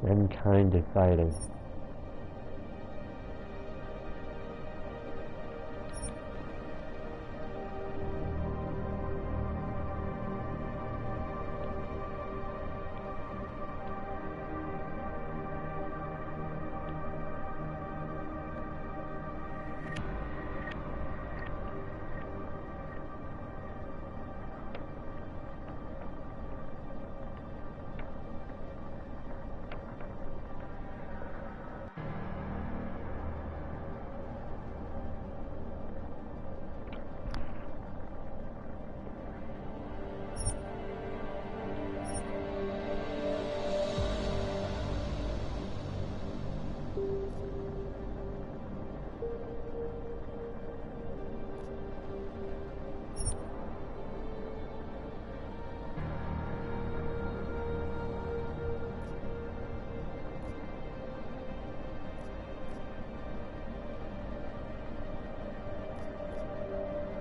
Mankind Devided.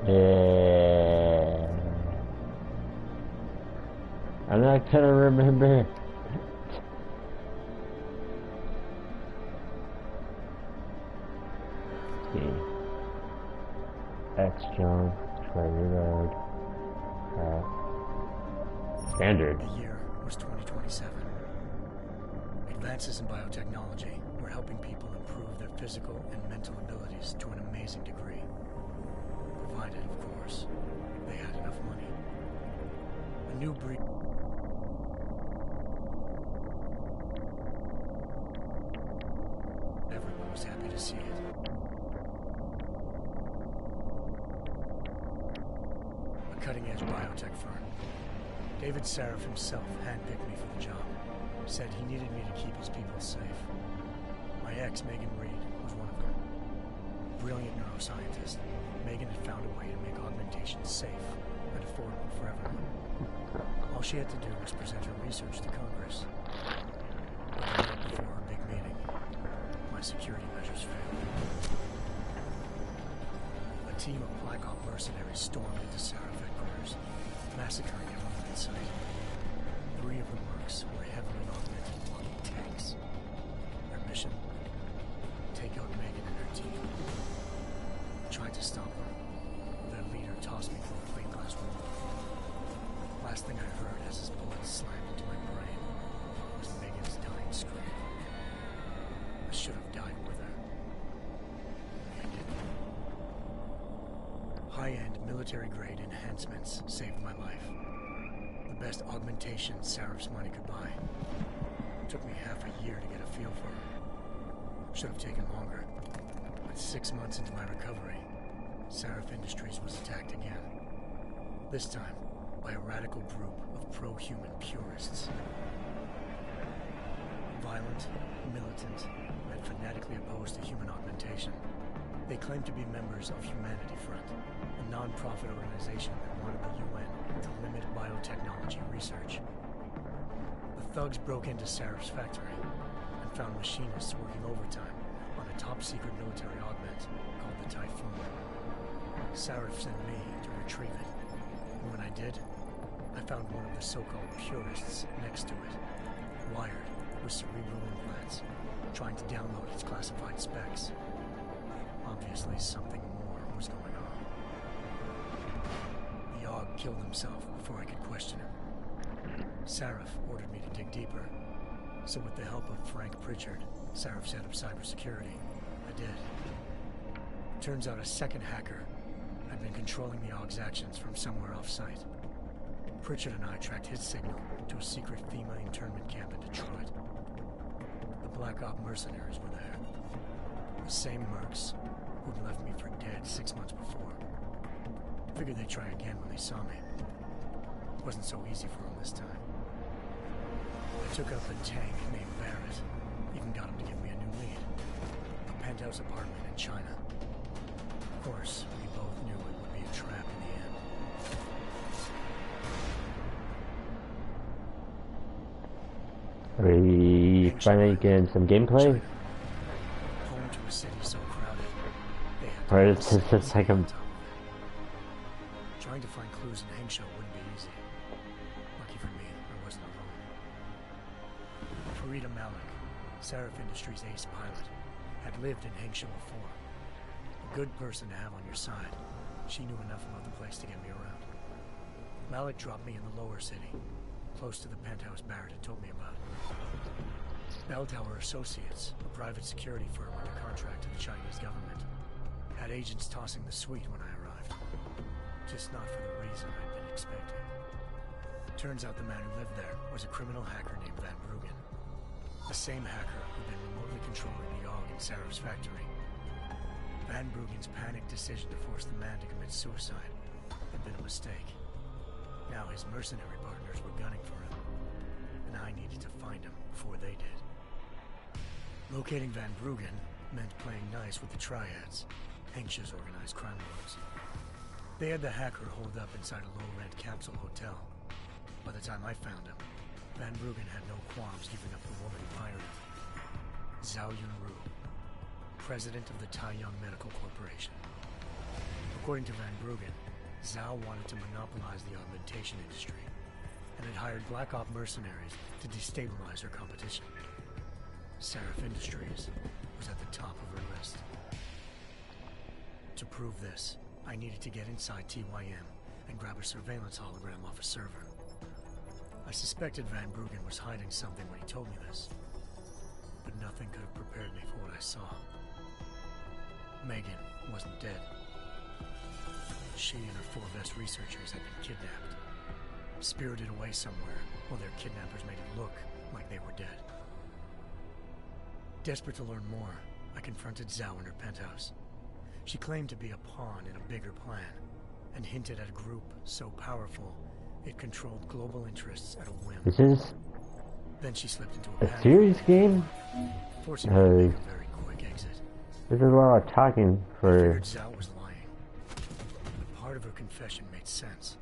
Yeah. I'm not gonna remember. See. X John, Treasure Road. Standard. The year was 2027. Advances in biotechnology were helping people improve their physical and mental abilities to an amazing degree. Provided, of course, they had enough money. A new breed. Everyone was happy to see it. A cutting-edge biotech firm. David Sarif himself handpicked me for the job. Said he needed me to keep his people safe. My ex, Megan Reed, was one of them. Brilliant neuroscientist, Megan had found a way to make augmentation safe and affordable for everyone. All she had to do was present her research to Congress. But the night before her big meeting, my security measures failed. A team of Black Op mercenaries stormed into Sarif headquarters, massacring everyone in sight. 3 of the mercs were heavily augmented walking tanks. Their mission? Take out Megan and her team. I tried to stop them. Their leader tossed me through a plate glass wall. Last thing I heard as his bullet slammed into my brain was Megan's dying scream. I should have died with her. I didn't. High-end military-grade enhancements saved my life. The best augmentation Sarif's money could buy. It took me half a year to get a feel for her. Should have taken longer. But 6 months into my recovery, Sarif Industries was attacked again. This time, by a radical group of pro-human purists. Violent, militant, and fanatically opposed to human augmentation. They claimed to be members of Humanity Front, a non-profit organization that wanted the UN to limit biotechnology research. The thugs broke into Sarif's factory and found machinists working overtime on a top-secret military augment called the Typhoon. Sarif sent me to retrieve it, and when I did, I found one of the so-called purists next to it, wired with cerebral implants, trying to download its classified specs. Obviously, something more was going on. The AUG killed himself before I could question him. Sarif ordered me to dig deeper, so with the help of Frank Pritchard, Sarif's head of cybersecurity, I did. Turns out a second hacker had been controlling the AUG's actions from somewhere off-site. Pritchard and I tracked his signal to a secret FEMA internment camp in Detroit. The Black Op mercenaries were there. The same mercs who'd left me for dead 6 months before. Figured they'd try again when they saw me. It wasn't so easy for them this time. I took out the tank named Barrett. Even got him to give me a new lead. A penthouse apartment in China. Of course, we both knew it would be a trap in the end. Are we finally getting some gameplay? China. Home to a city so crowded, they had to Or build it's a city like on a... top of it. Trying to find clues in Hangzhou wouldn't be easy. Lucky for me, I wasn't alone. Farida Malik, Sarif Industries' ace pilot, had lived in Hengsha before. A good person to have on your side. She knew enough about the place to get me around. Malik dropped me in the lower city, close to the penthouse Barrett had told me about. Bell Tower Associates, a private security firm under contract to the Chinese government, had agents tossing the suite when I arrived. Just not for the reason I'd been expecting. Turns out the man who lived there was a criminal hacker named Van Bruggen. The same hacker who'd been remotely controlling the AUG in Sarah's factory. Van Bruggen's panicked decision to force the man to commit suicide had been a mistake. Now his mercenary partners were gunning for him, and I needed to find him before they did. Locating Van Bruggen meant playing nice with the Triads, Hengsha's organized crime lords. They had the hacker holed up inside a low-rent capsule hotel. By the time I found him, Van Bruggen had no qualms giving up the woman who hired him. Zhao Yunru, president of the Taiyang Medical Corporation. According to Van Bruggen, Zhao wanted to monopolize the augmentation industry, and had hired Black Op mercenaries to destabilize her competition. Sarif Industries was at the top of her list. To prove this, I needed to get inside TYM and grab a surveillance hologram off a server. I suspected Van Bruggen was hiding something when he told me this, but nothing could have prepared me for what I saw. Megan wasn't dead. She and her 4 best researchers had been kidnapped, spirited away somewhere while their kidnappers made it look like they were dead. Desperate to learn more, I confronted Zhao in her penthouse. She claimed to be a pawn in a bigger plan, and hinted at a group so powerful it controlled global interests at a whim. This is Then she slipped into a a serious game? forcing me to make a very quick exit. This is a lot of talking I for... figured Zhao was lying, but part of her confession made sense.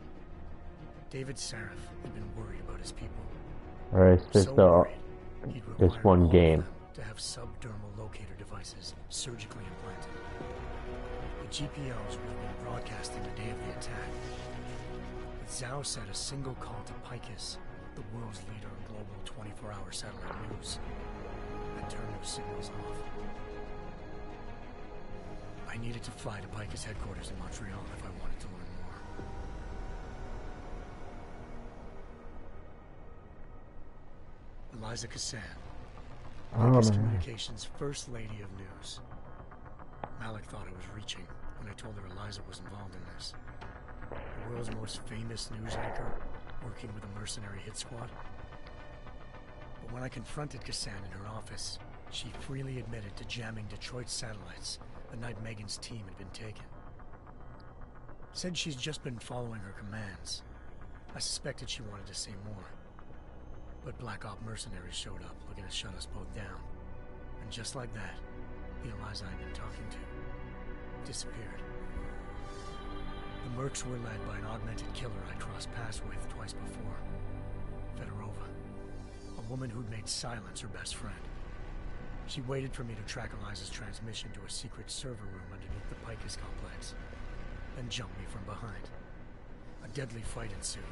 David Sarif had been worried about his people. Or it's just So the... worried, he'd this required one all of game. them to have subdermal locator devices surgically implanted. The GPOs would have been broadcasting the day of the attack. But Zhao said a single call to Picus, the world's leader in global 24-hour satellite news, had turned those signals off. I needed to fly to Picus headquarters in Montreal if I wanted to learn more. Eliza Cassan, Picus man. Communications First Lady of News. Malik thought I was reaching when I told her Eliza was involved in this. The world's most famous news anchor, working with a mercenary hit squad. But when I confronted Cassan in her office, she freely admitted to jamming Detroit satellites the night Megan's team had been taken. Said she's just been following her commands. I suspected she wanted to say more. But Black Op mercenaries showed up looking to shut us both down. And just like that, the Eliza I'd been talking to disappeared. The mercs were led by an augmented killer I crossed paths with twice before. Fedorova, a woman who'd made silence her best friend. She waited for me to track Eliza's transmission to a secret server room underneath the Picus complex, then jumped me from behind. A deadly fight ensued.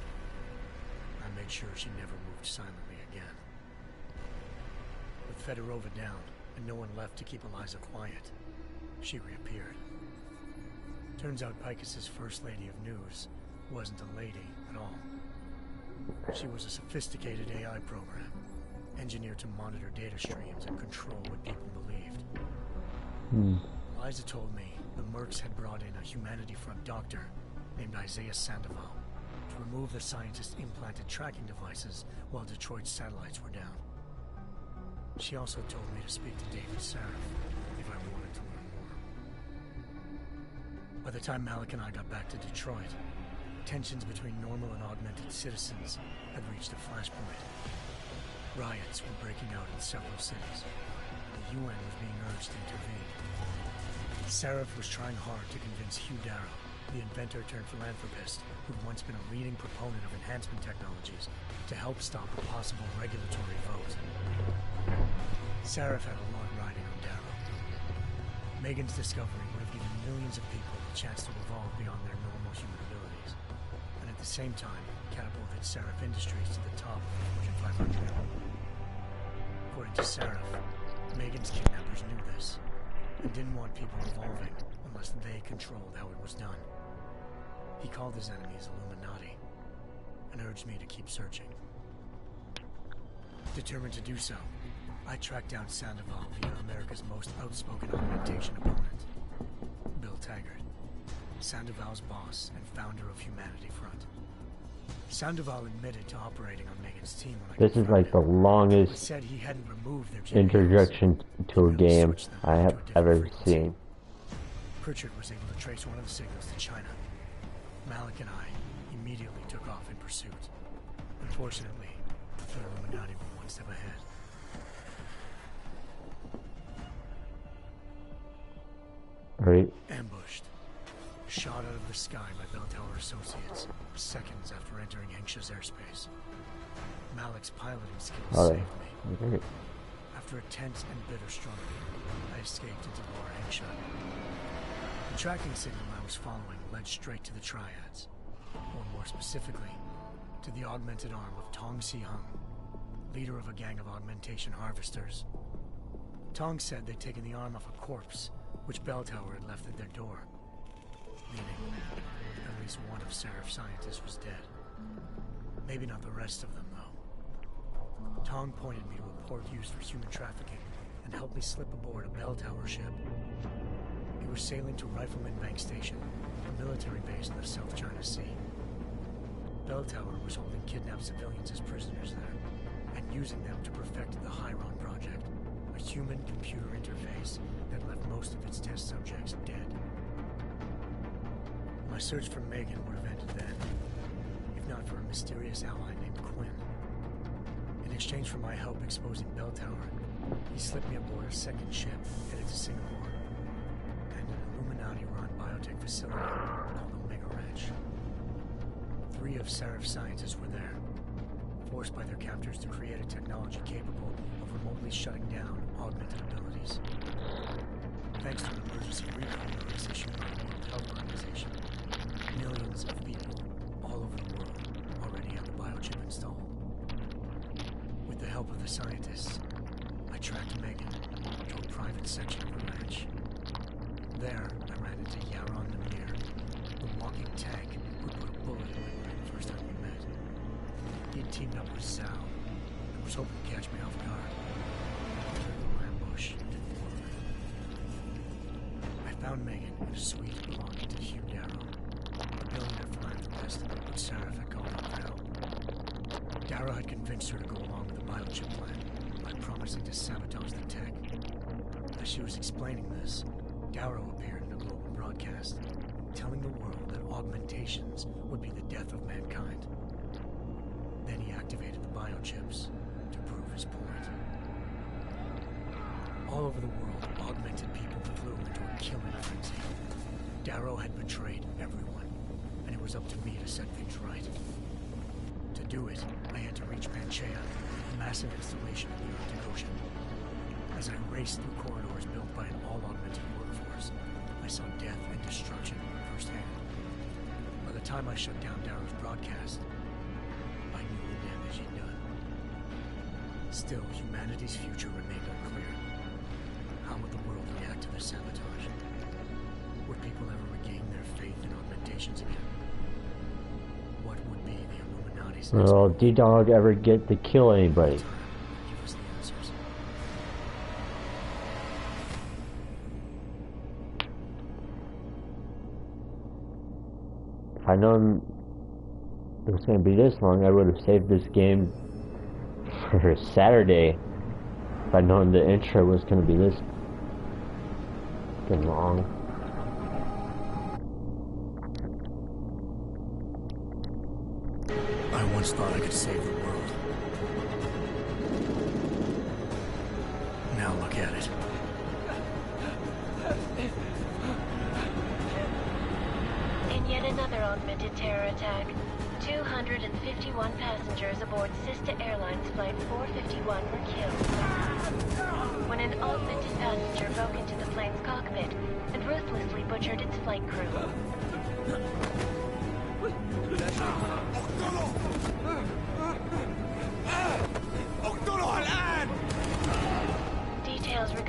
I made sure she never moved silently again. With Fedorova down, and no one left to keep Eliza quiet, she reappeared. Turns out Picus's First Lady of News wasn't a lady at all. She was a sophisticated AI program, engineered to monitor data streams and control what people believed. Eliza told me the mercs had brought in a Humanity Front doctor named Isaiah Sandoval to remove the scientist's implanted tracking devices while Detroit's satellites were down. She also told me to speak to David Sarif if I wanted to learn more. By the time Malik and I got back to Detroit, tensions between normal and augmented citizens had reached a flashpoint. Riots were breaking out in several cities. The UN was being urged to intervene. Sarif was trying hard to convince Hugh Darrow, the inventor-turned-philanthropist who'd once been a leading proponent of enhancement technologies, to help stop a possible regulatory vote. Sarif had a lot riding on Darrow. Megan's discovery would have given millions of people the chance to evolve beyond their normal human abilities, and at the same time catapulted Sarif Industries to the top of the Fortune 500. to Sarif, Megan's kidnappers knew this and didn't want people evolving unless they controlled how it was done. He called his enemies Illuminati and urged me to keep searching. Determined to do so, I tracked down Sandoval via America's most outspoken augmentation opponent, Bill Taggart, Sandoval's boss and founder of Humanity Front. Sandoval admitted to operating on Megan's team when I This is like the longest said he hadn't removed their introduction to a game I have ever seen. Pritchard was able to trace one of the signals to China. Malik and I immediately took off in pursuit. Unfortunately, the Illuminati were one step ahead. Right. Ambushed. Shot out of the sky by Bell Tower Associates seconds after entering Hengsha's airspace. Malik's piloting skills saved me. Okay. After a tense and bitter struggle, I escaped into Lower Hengsha. The tracking signal I was following led straight to the Triads, or more specifically, to the augmented arm of Tong Si-hung, leader of a gang of augmentation harvesters. Tong said they'd taken the arm off a corpse, which Bell Tower had left at their door, meaning at least one of Sarif's scientists was dead. Maybe not the rest of them, though. Tong pointed me to a port used for human trafficking and helped me slip aboard a Bell Tower ship. We were sailing to Rifleman Bank Station, a military base in the South China Sea. Bell Tower was holding kidnapped civilians as prisoners there, and using them to perfect the Hyron Project, a human-computer interface that left most of its test subjects dead. My search for Megan would have ended then, if not for a mysterious ally named Quinn. In exchange for my help exposing Bell Tower, he slipped me aboard a second ship headed to Singapore, and an Illuminati-run biotech facility called Omega Ranch. 3 of Sarif's scientists were there, forced by their captors to create a technology capable of remotely shutting down augmented abilities. Thanks to an emergency recall notice issued by the World Health Organization, millions of people all over the world already have the biochip installed. With the help of the scientists, I tracked Megan to a private section of the ranch. There, I ran into Yaron Namir, the walking tank who put a bullet in my brain the first time we met. He'd teamed up with Sal and was hoping to catch me off guard. The little ambush didn't work. I found Megan in a suite belonging to Hugh Darrow, the billionaire philanthropist who Sarif had called up for help. Darrow had convinced her to go along with the biochip plan by promising to sabotage the tech. As she was explaining this, Darrow appeared in a global broadcast, telling the world that augmentations would be the death of mankind. Then he activated the biochips to prove his point. All over the world, augmented people flew into a killing frenzy. Darrow had betrayed everyone, and it was up to me to set things right. To do it, I had to reach Panchaea, a massive installation in the Arctic Ocean. As I raced through corridors built by an all-augmented workforce, I saw death and destruction firsthand. By the time I shut down Darrow's broadcast, I knew the damage he'd done. Still, humanity's future remained unclear. How would the world react to this sabotage? Would people ever regain their faith in augmentations again? What would be the Illuminati's next Will move? D-Dog ever get to kill anybody? Time will give us the answers. If I'd known it was going to be this long, I would have saved this game for Saturday. If I'd known the intro was going to be this fucking long. I once thought I could save the world. Now look at it. In yet another augmented terror attack, 251 passengers aboard Sister Airlines Flight 451 were killed when an augmented passenger broke into the plane's cockpit and ruthlessly butchered its flight crew. اقتلوا الآن!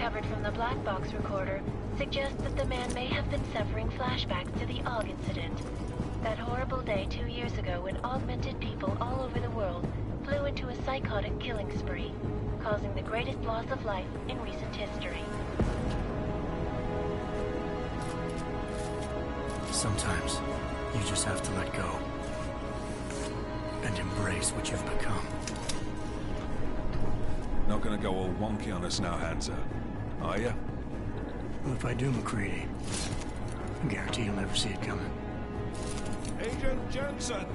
recovered from the black box recorder suggests that the man may have been suffering flashbacks to the AUG incident. That horrible day 2 years ago when augmented people all over the world flew into a psychotic killing spree, causing the greatest loss of life in recent history. Sometimes you just have to let go and embrace what you've become. Not gonna go all wonky on us now, Hansa, are you? Well, if I do, McCready, I guarantee you'll never see it coming. Agent Jensen!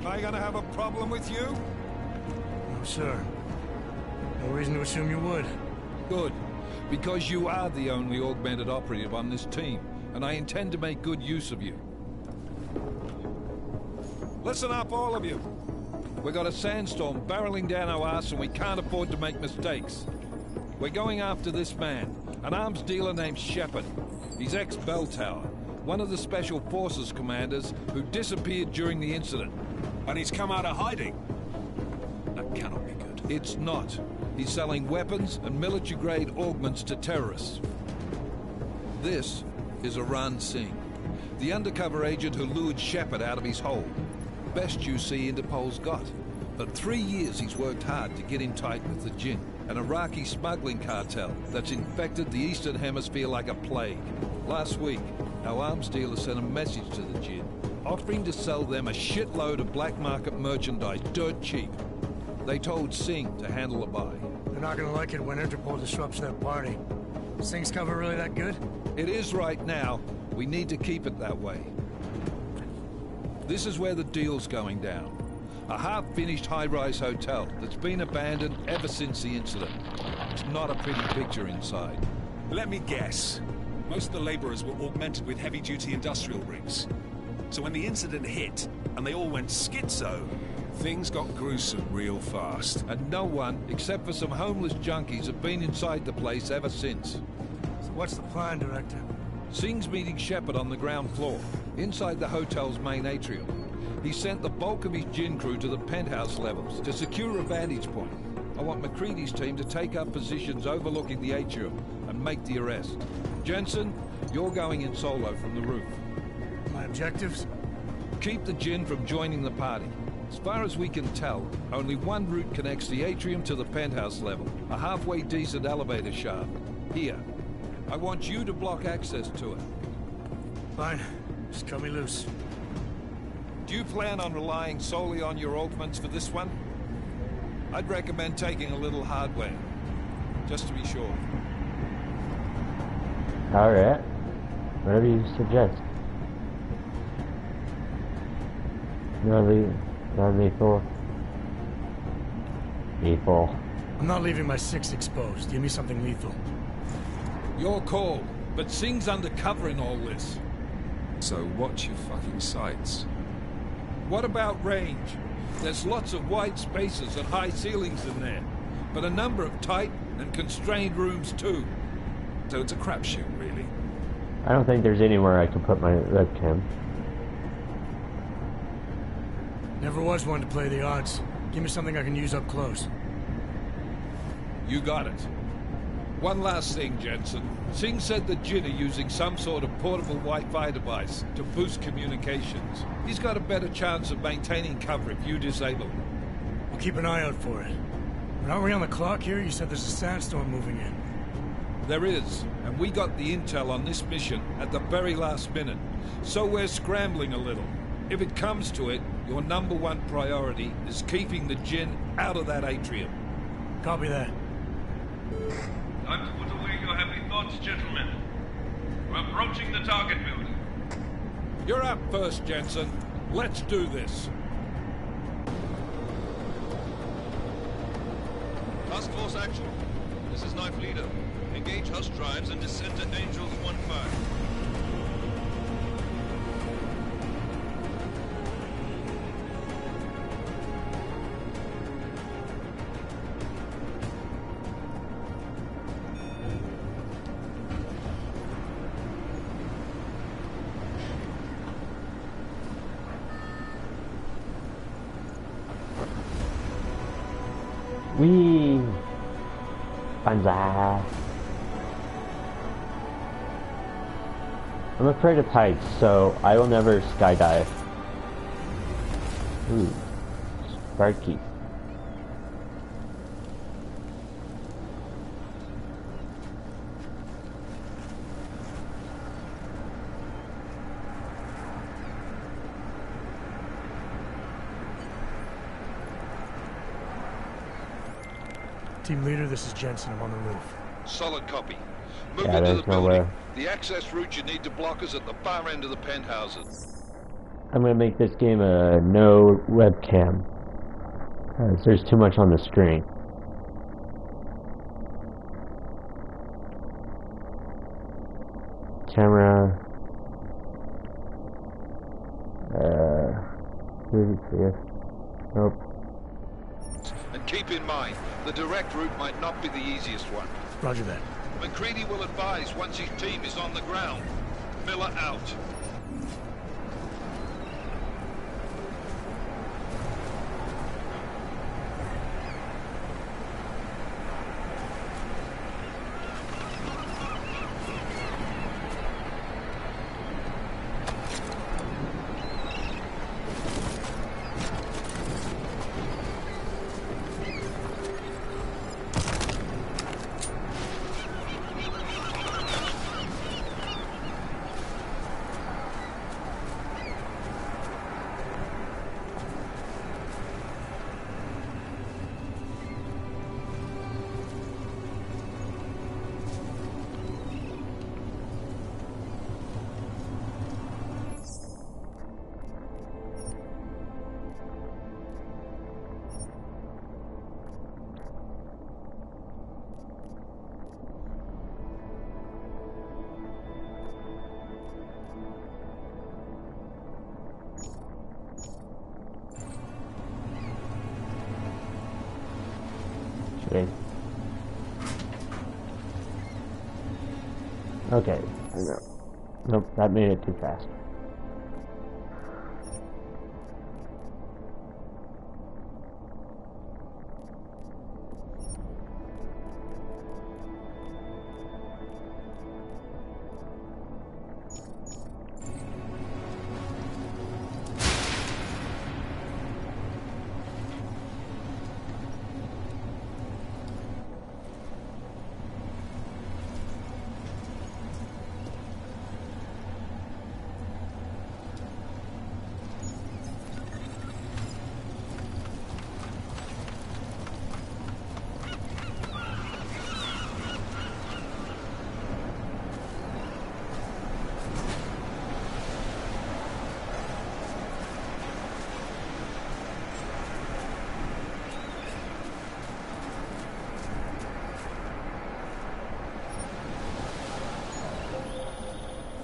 Am I gonna have a problem with you? No, sir. No reason to assume you would. Good. Because you are the only augmented operative on this team, and I intend to make good use of you. Listen up, all of you. We got a sandstorm barreling down our arse and we can't afford to make mistakes. We're going after this man, an arms dealer named Shepard. He's ex-Bell Tower, one of the Special Forces commanders who disappeared during the incident. And he's come out of hiding. That cannot be good. It's not. He's selling weapons and military-grade augments to terrorists. This is Aran Singh, the undercover agent who lured Shepard out of his hole. Best you see Interpol's got. For 3 years he's worked hard to get in tight with the Jinn, an Iraqi smuggling cartel that's infected the Eastern Hemisphere like a plague. Last week, our arms dealer sent a message to the Jinn, offering to sell them a shitload of black market merchandise dirt cheap. They told Singh to handle the buy. They're not gonna like it when Interpol disrupts their party. Is Singh's cover really that good? It is right now. We need to keep it that way. This is where the deal's going down. A half-finished high-rise hotel that's been abandoned ever since the incident. It's not a pretty picture inside. Let me guess. Most of the laborers were augmented with heavy-duty industrial rigs. So when the incident hit, and they all went schizo, things got gruesome real fast. And no one, except for some homeless junkies, have been inside the place ever since. So what's the plan, Director? Singh's meeting Shepard on the ground floor, inside the hotel's main atrium. He sent the bulk of his Jinn crew to the penthouse levels to secure a vantage point. I want McCready's team to take up positions overlooking the atrium and make the arrest. Jensen, you're going in solo from the roof. My objectives? Keep the Jinn from joining the party. As far as we can tell, only one route connects the atrium to the penthouse level, a halfway decent elevator shaft. Here. I want you to block access to it. Fine. Just cut me loose. Do you plan on relying solely on your augments for this one? I'd recommend taking a little hardware, just to be sure. Alright. Whatever you suggest. Non-lethal. Lethal. I'm not leaving my 6 exposed. Give me something lethal. Your call, but Singh's undercover in all this. So watch your fucking sights. What about range? There's lots of wide spaces and high ceilings in there, but a number of tight and constrained rooms too. So it's a crapshoot, really. I don't think there's anywhere I can put my webcam. Never was one to play the odds. Give me something I can use up close. You got it. One last thing, Jensen. Singh said the Jinn are using some sort of portable Wi-Fi device to boost communications. He's got a better chance of maintaining cover if you disable it. I'll keep an eye out for it. But aren't we on the clock here? You said there's a sandstorm moving in. There is, and we got the intel on this mission at the very last minute. So we're scrambling a little. If it comes to it, your #1 priority is keeping the Jinn out of that atrium. Copy that. Time to put away your heavy thoughts, gentlemen. We're approaching the target building. You're up first, Jensen. Let's do this. Task Force action. This is Knife Leader. Engage Hush drives and descend to Angels 1-5. Wee! Banzai! I'm afraid of heights, so I will never skydive. Ooh, sparky. Team leader, this is Jensen. I'm on the roof. Solid copy. Move Yeah, into there's the no building. way. The access route you need to block is at the far end of the penthouses. I'm gonna make this game a no webcam. There's too much on the screen. Camera. Nope. And keep in mind, the direct route might not be the easiest one. Roger that. McCready will advise once his team is on the ground. Miller out. Okay. Nope, that made it too fast.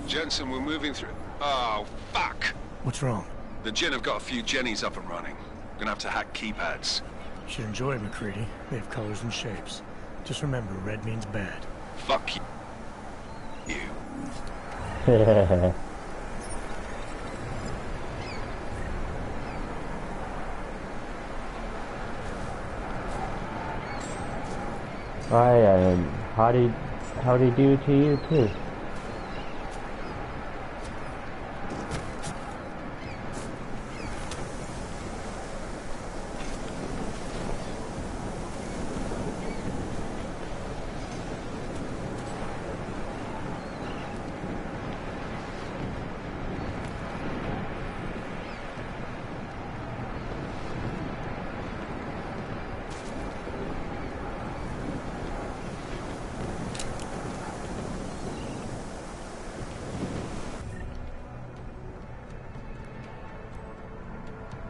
Jensen, we're moving through. Oh, fuck! What's wrong? The Jinn have got a few Jennies up and running. Gonna have to hack keypads. Should enjoy it, McCready. They have colors and shapes. Just remember, red means bad. Fuck you. Why, howdy do to you too.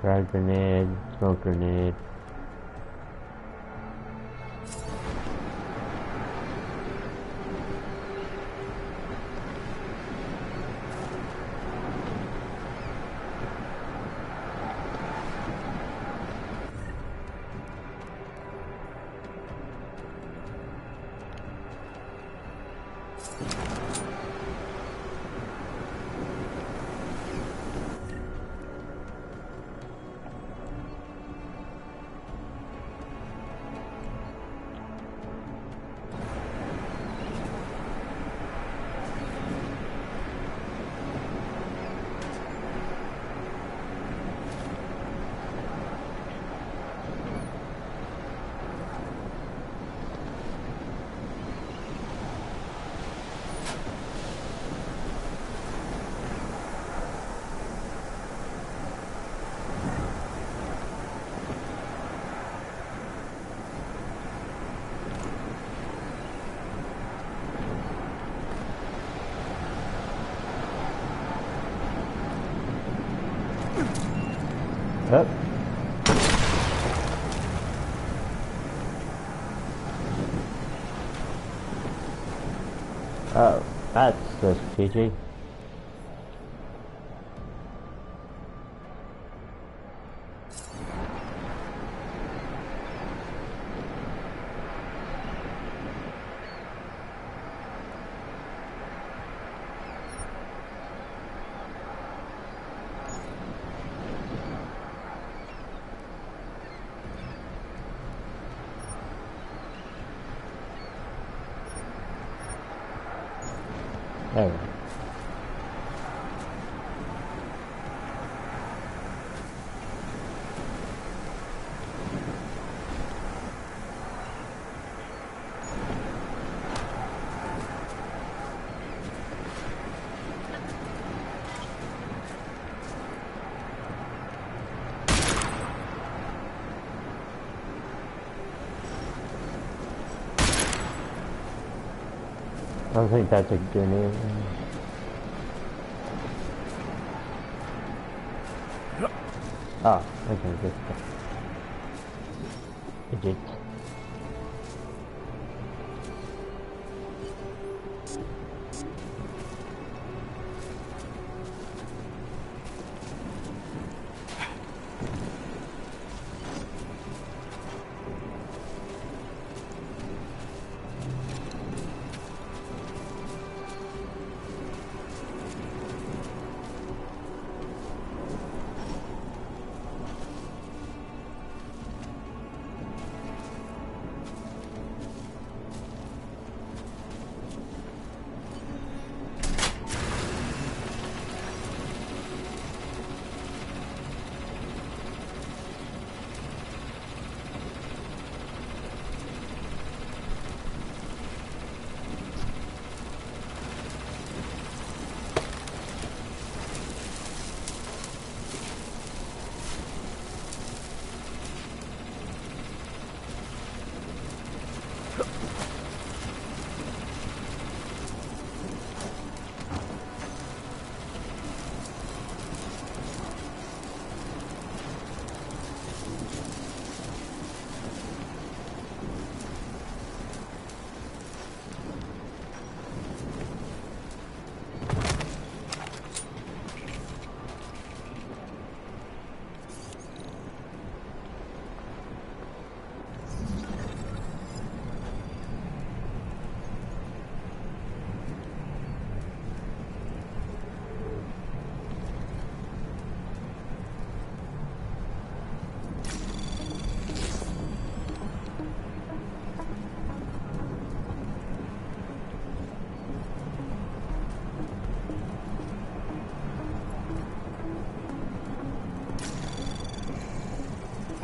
Frag grenade, smoke grenade. Oh, that's so PG. There we go. I don't think that's a good name. Oh, okay, good. Idiot.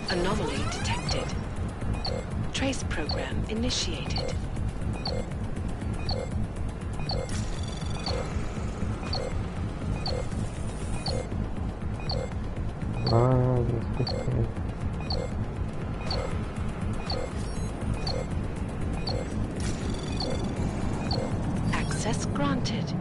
Anomaly detected. Trace program initiated. Access granted.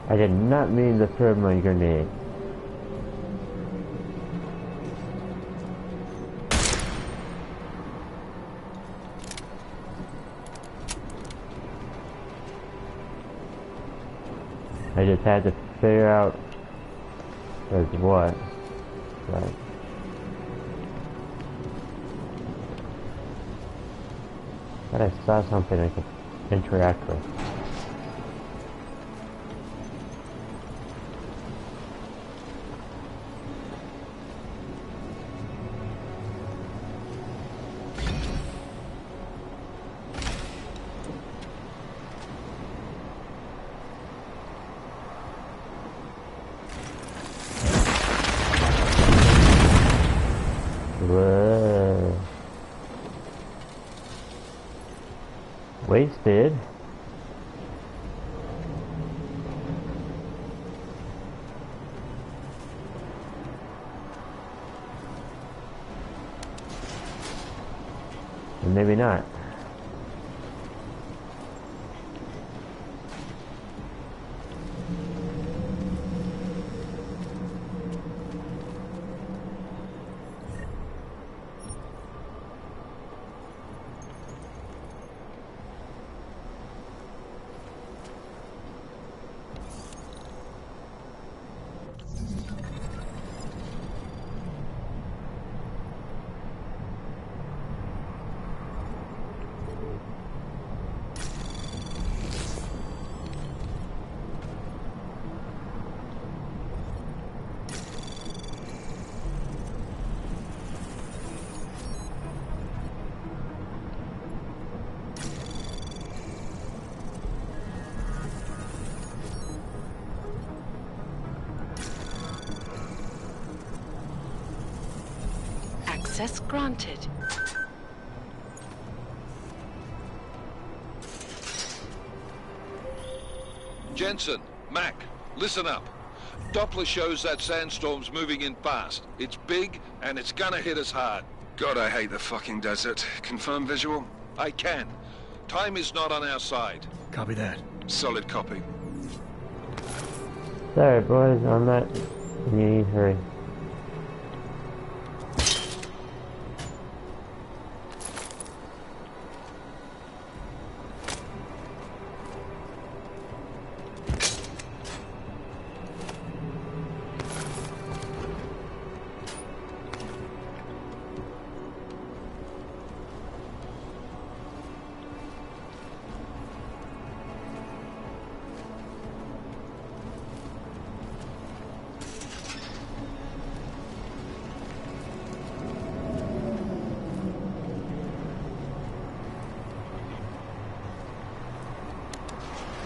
I did not mean to throw my grenade. I just had to figure out what. Right. But I saw something I could interact with. Whoa. Wasted. Or maybe not. Access granted. Jensen, Mac, listen up. Doppler shows that sandstorm's moving in fast. It's big, and it's gonna hit us hard. God, I hate the fucking desert. Confirm visual? I can. Time is not on our side. Copy that. Solid copy. Sorry, boys, I'm not in any hurry.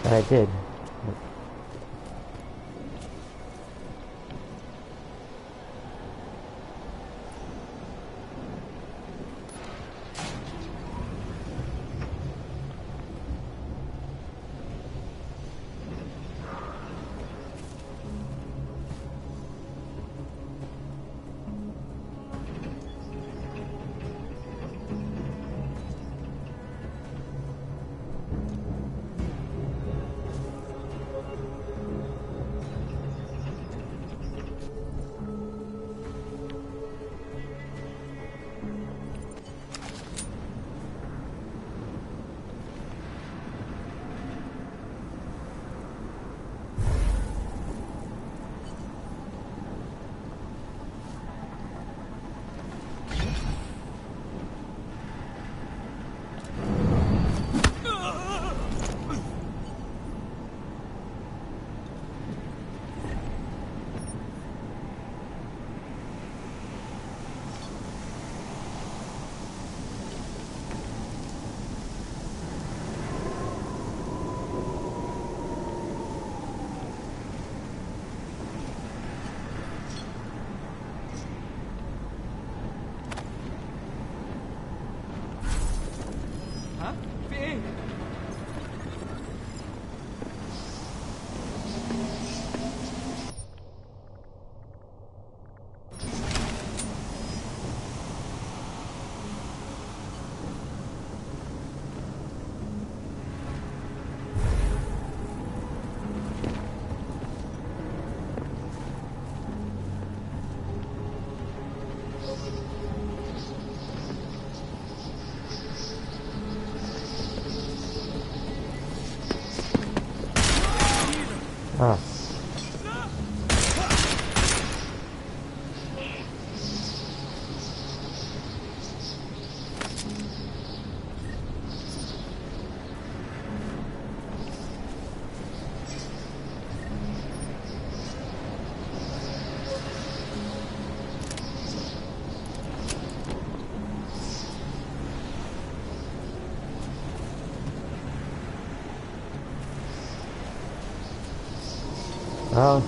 But I did. Ah. Well,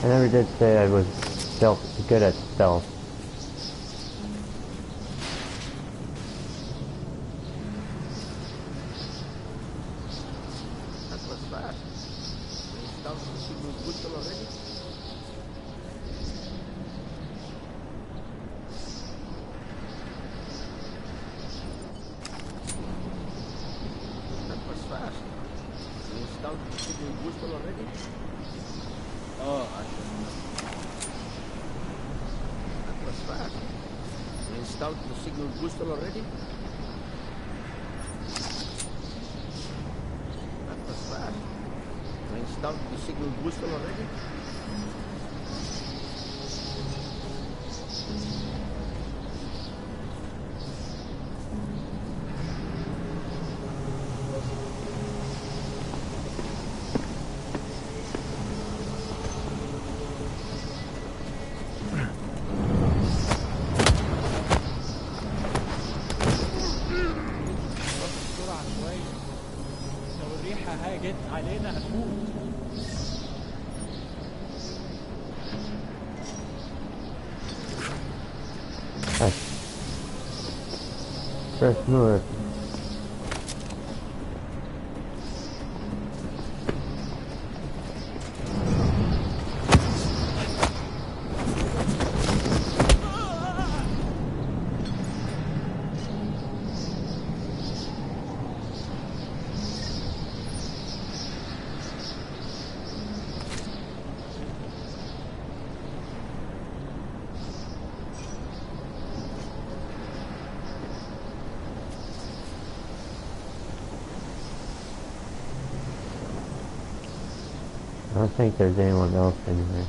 I never did say I was good at stealth. That was fast. We installed the signal booster already? That was fast. We installed the signal booster already? Oh, I see. That was fast. We installed the signal booster already? That was fast. We installed the signal booster already? بسرعة شوية. لو الريحة هاجت علينا هنموت. First move. I don't think there's anyone else in here.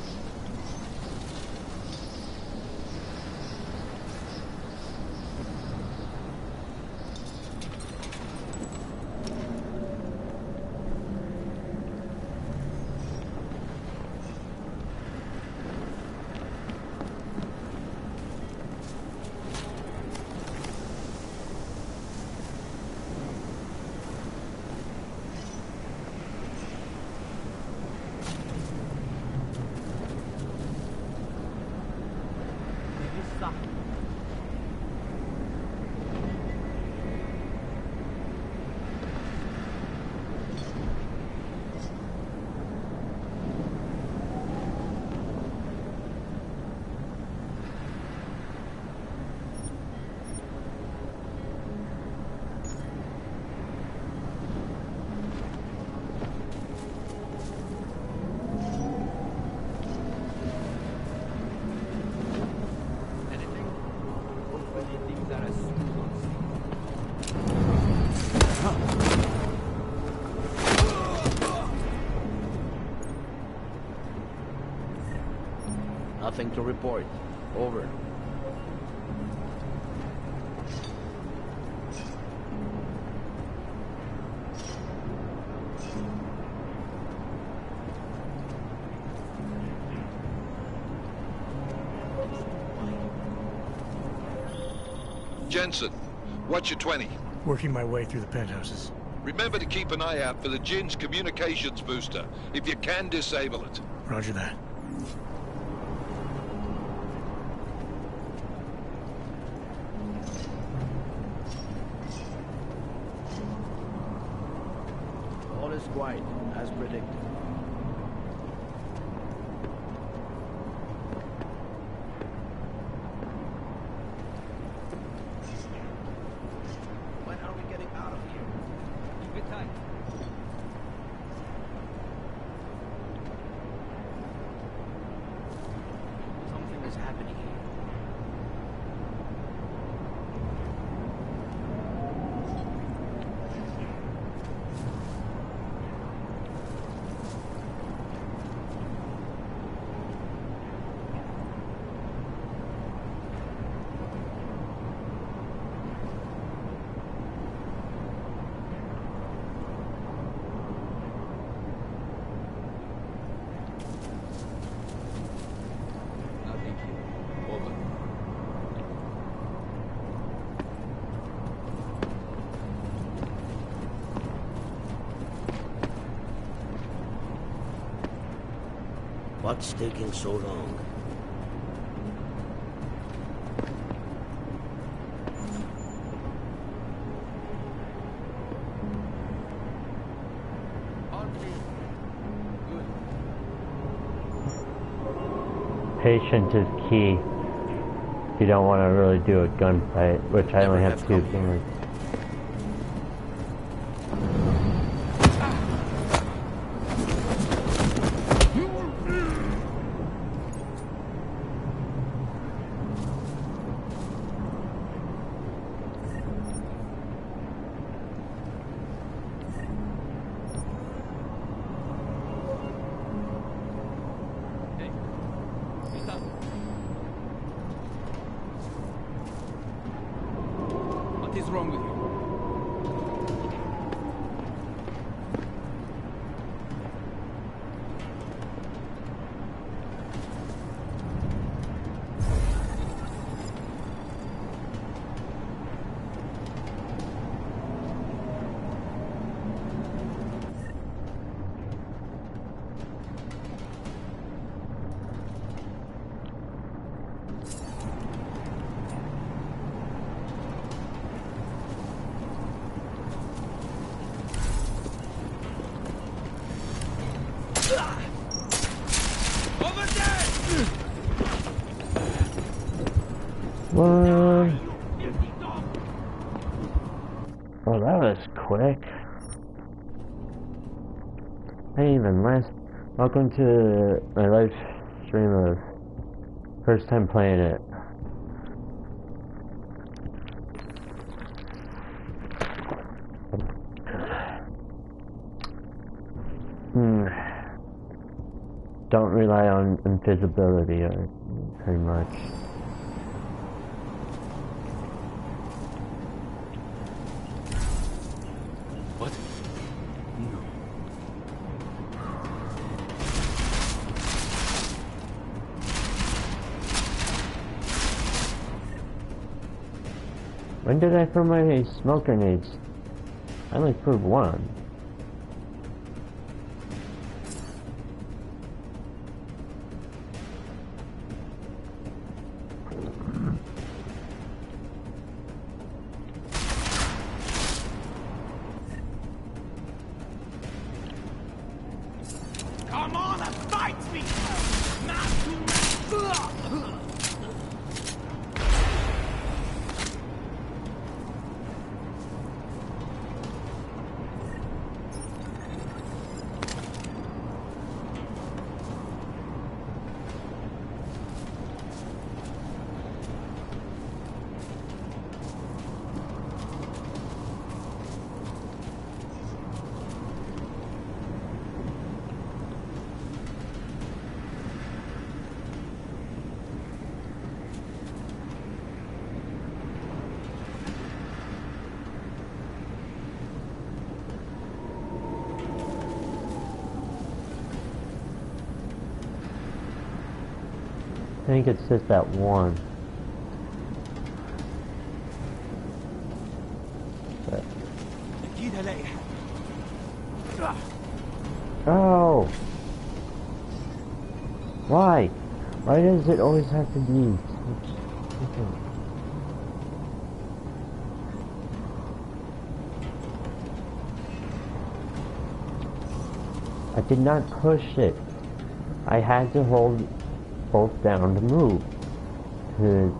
Nothing to report. Over. Jensen, what's your 20? Working my way through the penthouses. Remember to keep an eye out for the Jin's communications booster. If you can, disable it. Roger that. All is quiet, as predicted. When are we getting out of here? Keep it tight. Something is happening here. What's taking so long? Patience is key. If you don't want to really do a gunfight, which I only have 2 fingers. What is wrong with you? One. Oh, that was quick. I didn't even last. Welcome to my live stream of first time playing it. Don't rely on invisibility very much. What? No. When did I throw my smoke grenades? I only threw one. Come on and fight me! I think it's just that one. But... Oh! Why? Why does it always have to be? I did not push it. I had to hold both down to move, to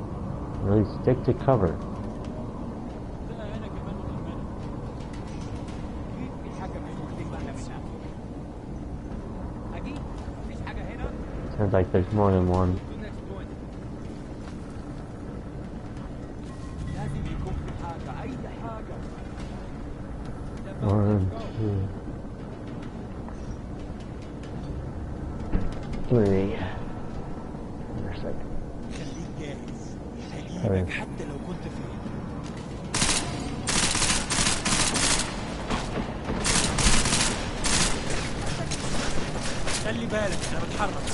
really stick to cover. Sounds like there's more than one. One, two, three. خليك جاهز حتى لو كنت فين. خلي بالك انا بتحرك.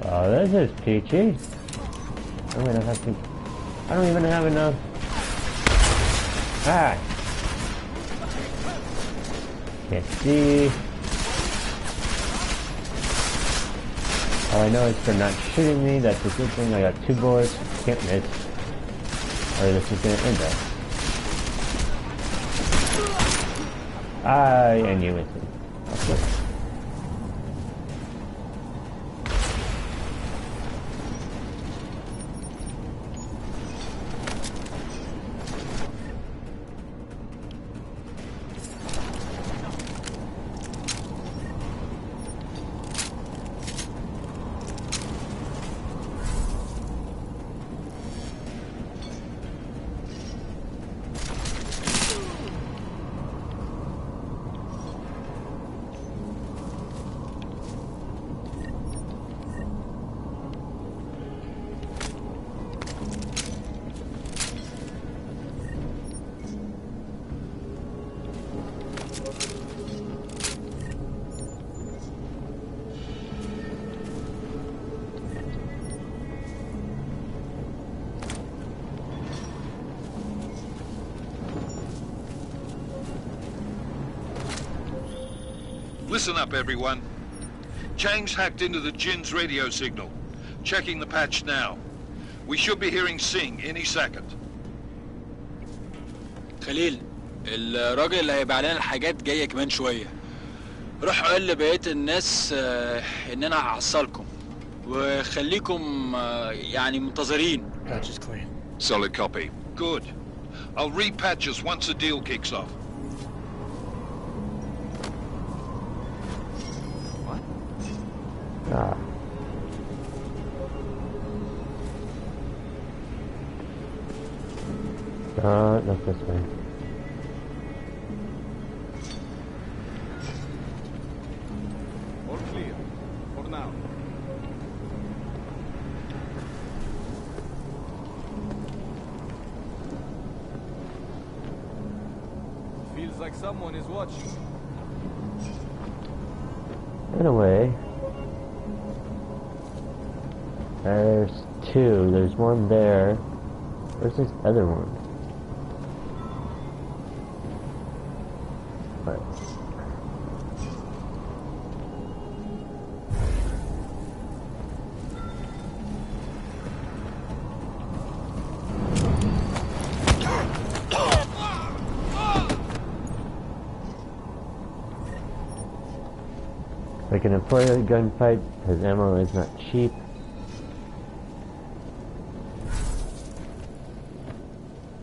Oh, this is peachy. I'm gonna have to... I don't even have enough... Ah! Can't see. All I know is they're not shooting me. That's a good thing. I got 2 bullets. Can't miss. Or this is gonna end up. I knew it. Okay. Listen up, everyone. Chang's hacked into the Jin's radio signal. Checking the patch now. We should be hearing Singh any second. خليل الراجل اللي هيبيع لنا الحاجات جايه كمان شويه. روح قول لبقيه الناس ان انا هحصلكم وخليكم يعني منتظرين. Patch is clean. Solid copy. Good. I'll repatch us once the deal kicks off. Ah. Not this way. All clear. For now. Feels like someone is watching. In a way. There's 2. There's one there. Where's this other one? What? I can afford a gunfight because ammo is not cheap.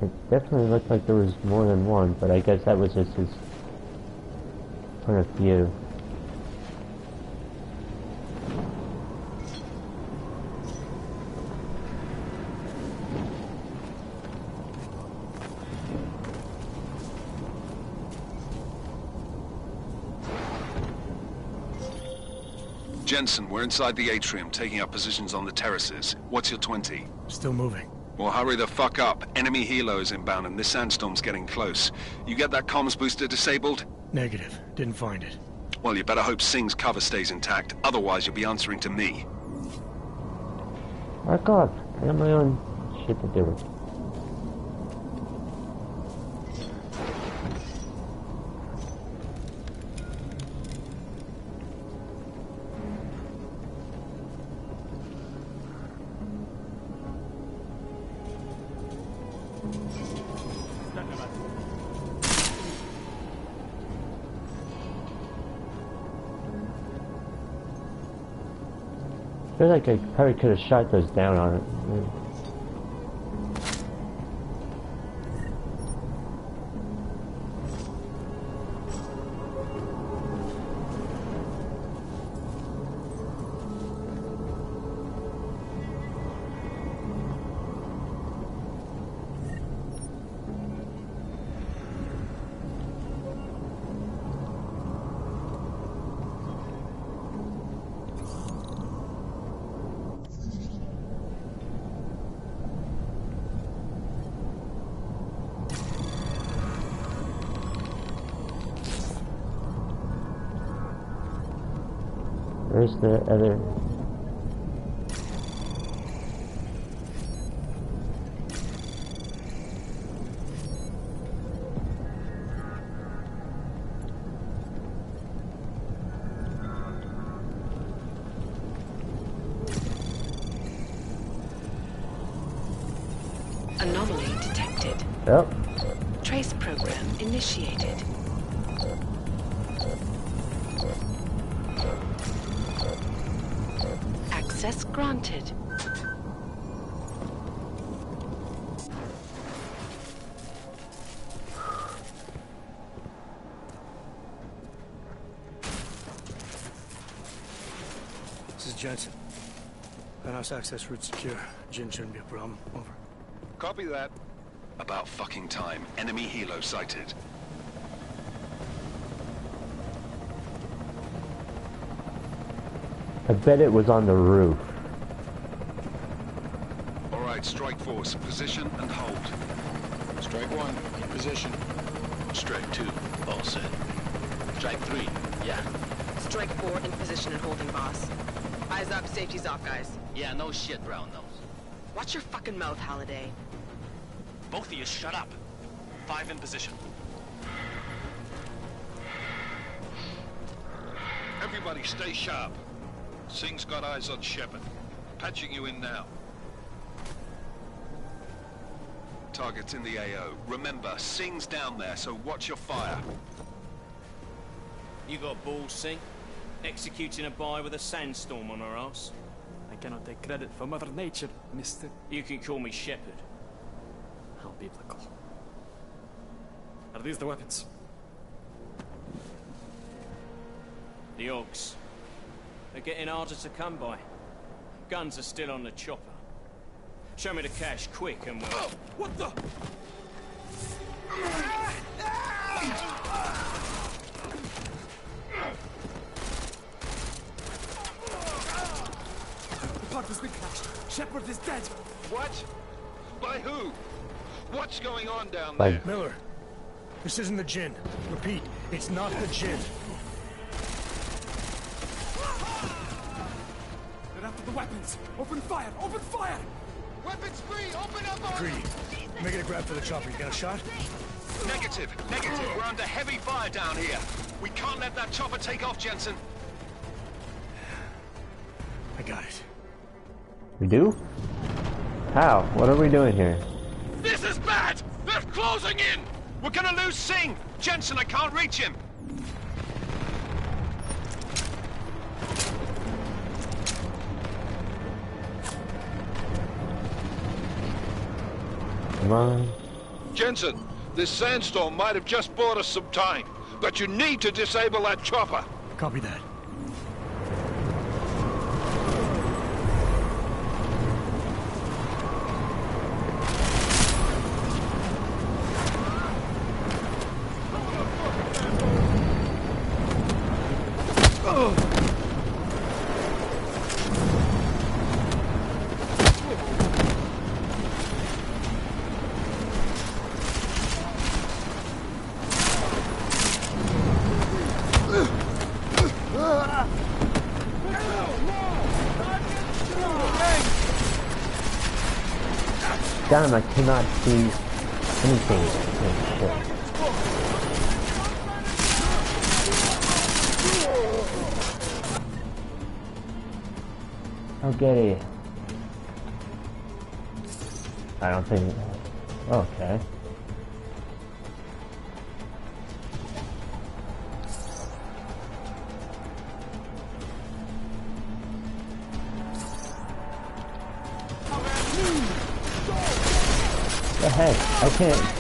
It definitely looked like there was more than one, but I guess that was just his point of view. Jensen, we're inside the atrium, taking up positions on the terraces. What's your 20? Still moving. Well, hurry the fuck up. Enemy helos inbound and this sandstorm's getting close. You get that comms booster disabled? Negative. Didn't find it. Well, you better hope Singh's cover stays intact. Otherwise, you'll be answering to me. Fuck off. I got my own shit to do with. I feel like I probably could have shot those down on it. Where's the other? Anomaly detected. Yep. Trace program initiated. Access granted. This is Jensen. Penthouse access route secure. Jin shouldn't be a problem. Over. Copy that. About fucking time. Enemy helo sighted. I bet it was on the roof. All right, strike force. Position and hold. Strike 1, in position. Strike 2, all set. Strike 3, yeah. Strike 4 in position and holding, boss. Eyes up, safety's off, guys. Yeah, no shit, Brown Nose. Watch your fucking mouth, Halliday. Both of you shut up. 5 in position. Everybody stay sharp. Singh's got eyes on Shepard. Patching you in now. Target's in the AO. Remember, Singh's down there, so watch your fire. You got balls, Singh? Executing a buy with a sandstorm on our ass? I cannot take credit for Mother Nature, mister. You can call me Shepard. How biblical. Are these the weapons? The Ogs. They're getting harder to come by. Guns are still on the chopper. Show me the cash quick and we'll... Oh, what the? The part has been crashed. Shepard is dead. What? By who? What's going on down By there? Miller, this isn't the Jinn. Repeat, it's not the Jinn. They're after the weapons. Open fire! Open fire! Weapons free! Open up on Greedy. Making a grab for the chopper. You got a shot? Negative. Negative. We're under heavy fire down here. We can't let that chopper take off, Jensen. I got it. We do? How? What are we doing here? This is bad! They're closing in! We're gonna lose Singh! Jensen, I can't reach him! Come on. Jensen, this sandstorm might have just bought us some time, but you need to disable that chopper. Copy that. Damn, I cannot see anything. Oh, shit. Okay. I don't think... Okay. The heck? I can't...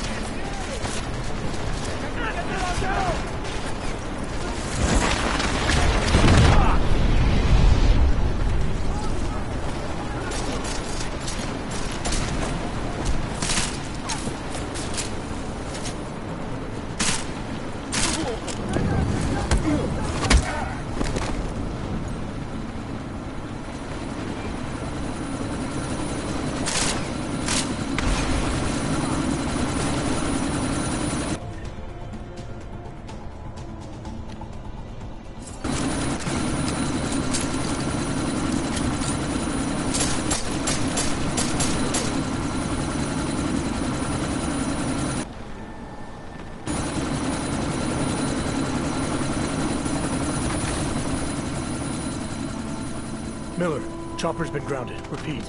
Miller, chopper's been grounded. Repeat.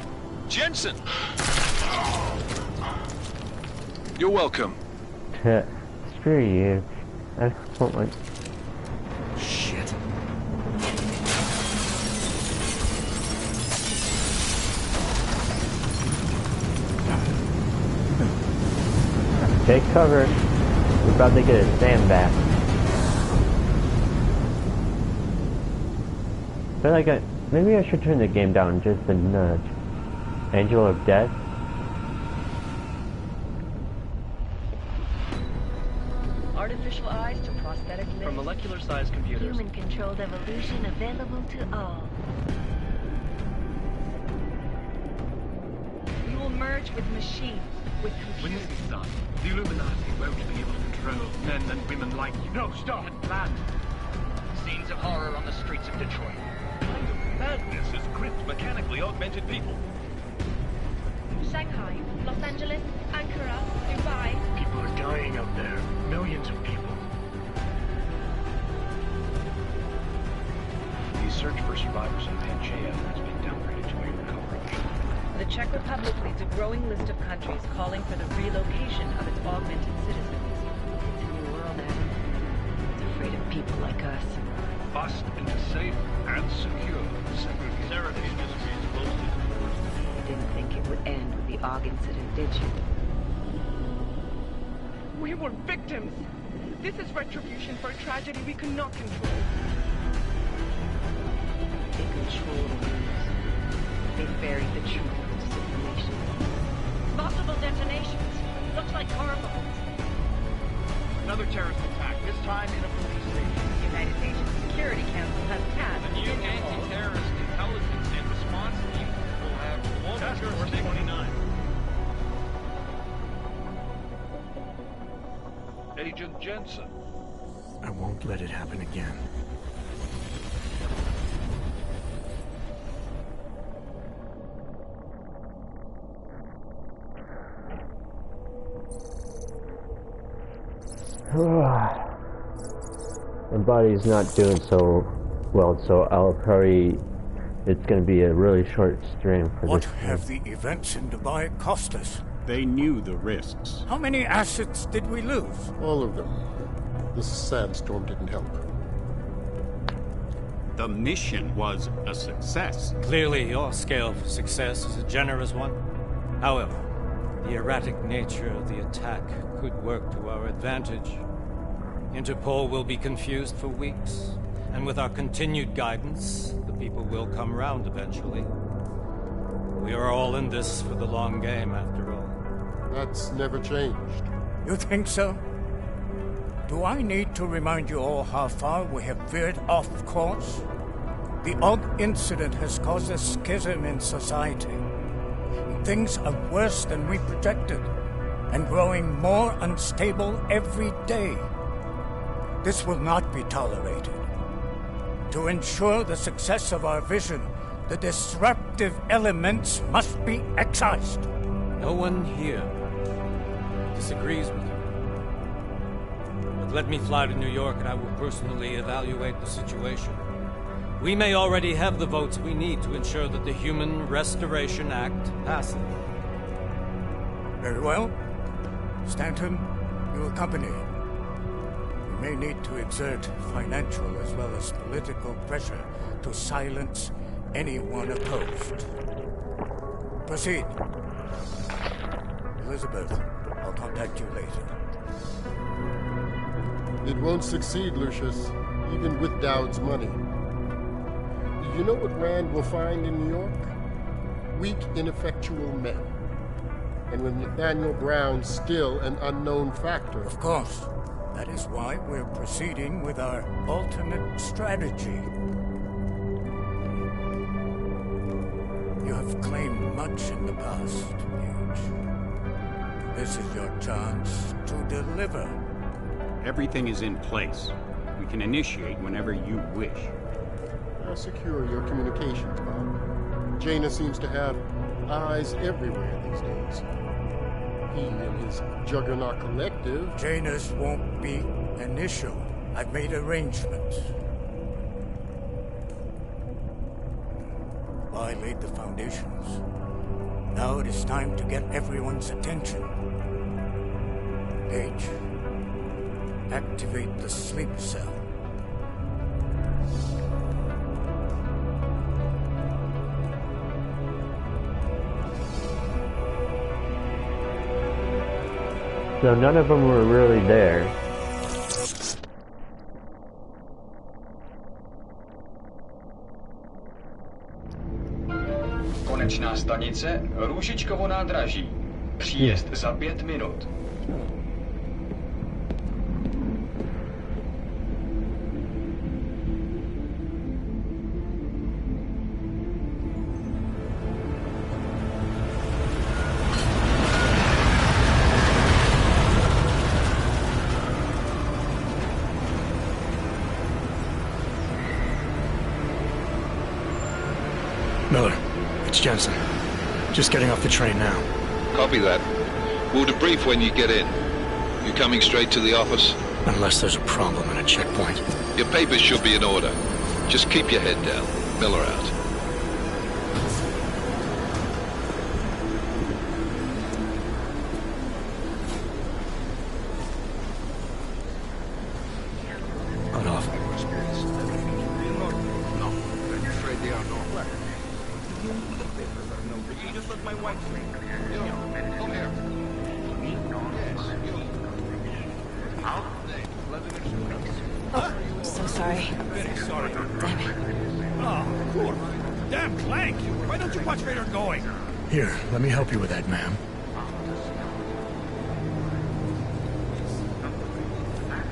Jensen! You're welcome. Screw you. I don't like... Shit. Take cover. We're about to get a sandbag. I feel like maybe I should turn the game down just a nudge. Angel of Death? Artificial eyes to prosthetic limbs. From molecular-sized computers. Human-controlled evolution available to all. We will merge with machines, with When computers. this is done, the Illuminati won't be able to control men and women like you. No, stop! Planned. Scenes of horror on the streets of Detroit. What kind of madness has gripped mechanically augmented people? Shanghai, Los Angeles, Ankara, Dubai. People are dying out there. Millions of people. The search for survivors in Panchaea has been downgraded to a recovery mission. The Czech Republic leads a growing list of countries calling for the relocation of its augmented citizens. It's a new world, Adam. It's afraid of people like us. Bust into safe and secure segregation. Sarah, the industry is closely towards You didn't think it would end with the AUG incident, did you? We were victims. This is retribution for a tragedy we could not control. They control the news. They buried the truth with disinformation. Multiple detonations. Looks like hormones. Another terrorist attack, this time in a police station. The United Nations Security Council has passed The new anti-terrorist intelligence and response team will have Task Force 29. Agent Jensen. I won't let it happen again. My body's not doing so well, so it's gonna be a really short stream for What this. have the events in Dubai cost us? They knew the risks. How many assets did we lose? All of them. This sandstorm didn't help. The mission was a success. Clearly, your scale for success is a generous one. However, the erratic nature of the attack could work to our advantage. Interpol will be confused for weeks, and with our continued guidance, the people will come round eventually. We are all in this for the long game, after all. That's never changed. You think so? Do I need to remind you all how far we have veered off course? The AUG incident has caused a schism in society. Things are worse than we projected, and growing more unstable every day. This will not be tolerated. To ensure the success of our vision, the disruptive elements must be excised. No one here disagrees with you. But let me fly to New York and I will personally evaluate the situation. We may already have the votes we need to ensure that the Human Restoration Act passes. Very well. Stanton, you accompany. We may need to exert financial as well as political pressure to silence anyone opposed. Proceed. Elizabeth, I'll contact you later. It won't succeed, Lucius, even with Dowd's money. You know what Rand will find in New York? Weak, ineffectual men. And with Nathaniel Brown still an unknown factor. Of course. That is why we're proceeding with our alternate strategy. You have claimed much in the past, Paige. This is your chance to deliver. Everything is in place. We can initiate whenever you wish. How secure your communications, Bob? Jaina seems to have eyes everywhere these days. He and his Juggernaut Collective... Jaina's won't be an issue. I've made arrangements. I laid the foundations. Now it is time to get everyone's attention. Page, activate the sleep cell. So none of them were really there. Konečná stanice Růžičkovo nádraží. Příjezd za 5 minut. Miller, it's Jensen. Just getting off the train now. Copy that. We'll debrief when you get in. You coming straight to the office? Unless there's a problem at a checkpoint. Your papers should be in order. Just keep your head down. Miller out. Cut off. No, I'm afraid they are not. You just let my wife sleep. Come here. Oh, so sorry. Very sorry. Damn it. Oh, poor. Damn Clank! Why don't you watch where you're going? Here, let me help you with that, ma'am.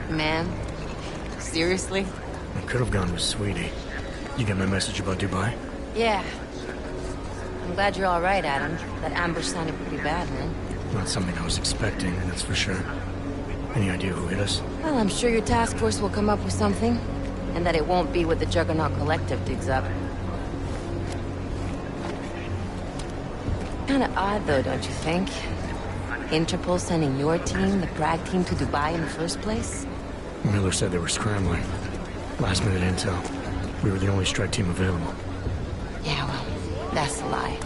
Man, seriously? I could have gone with Sweetie. You get my message about Dubai? Yeah. I'm glad you're all right, Adam. That ambush sounded pretty bad, man. Not something I was expecting, that's for sure. Any idea who hit us? Well, I'm sure your task force will come up with something. And that it won't be what the Juggernaut Collective digs up. Kinda odd, though, don't you think? Interpol sending your team, the Prague team, to Dubai in the first place? Miller said they were scrambling. Last minute intel. We were the only strike team available. Yeah, well, that's a lie.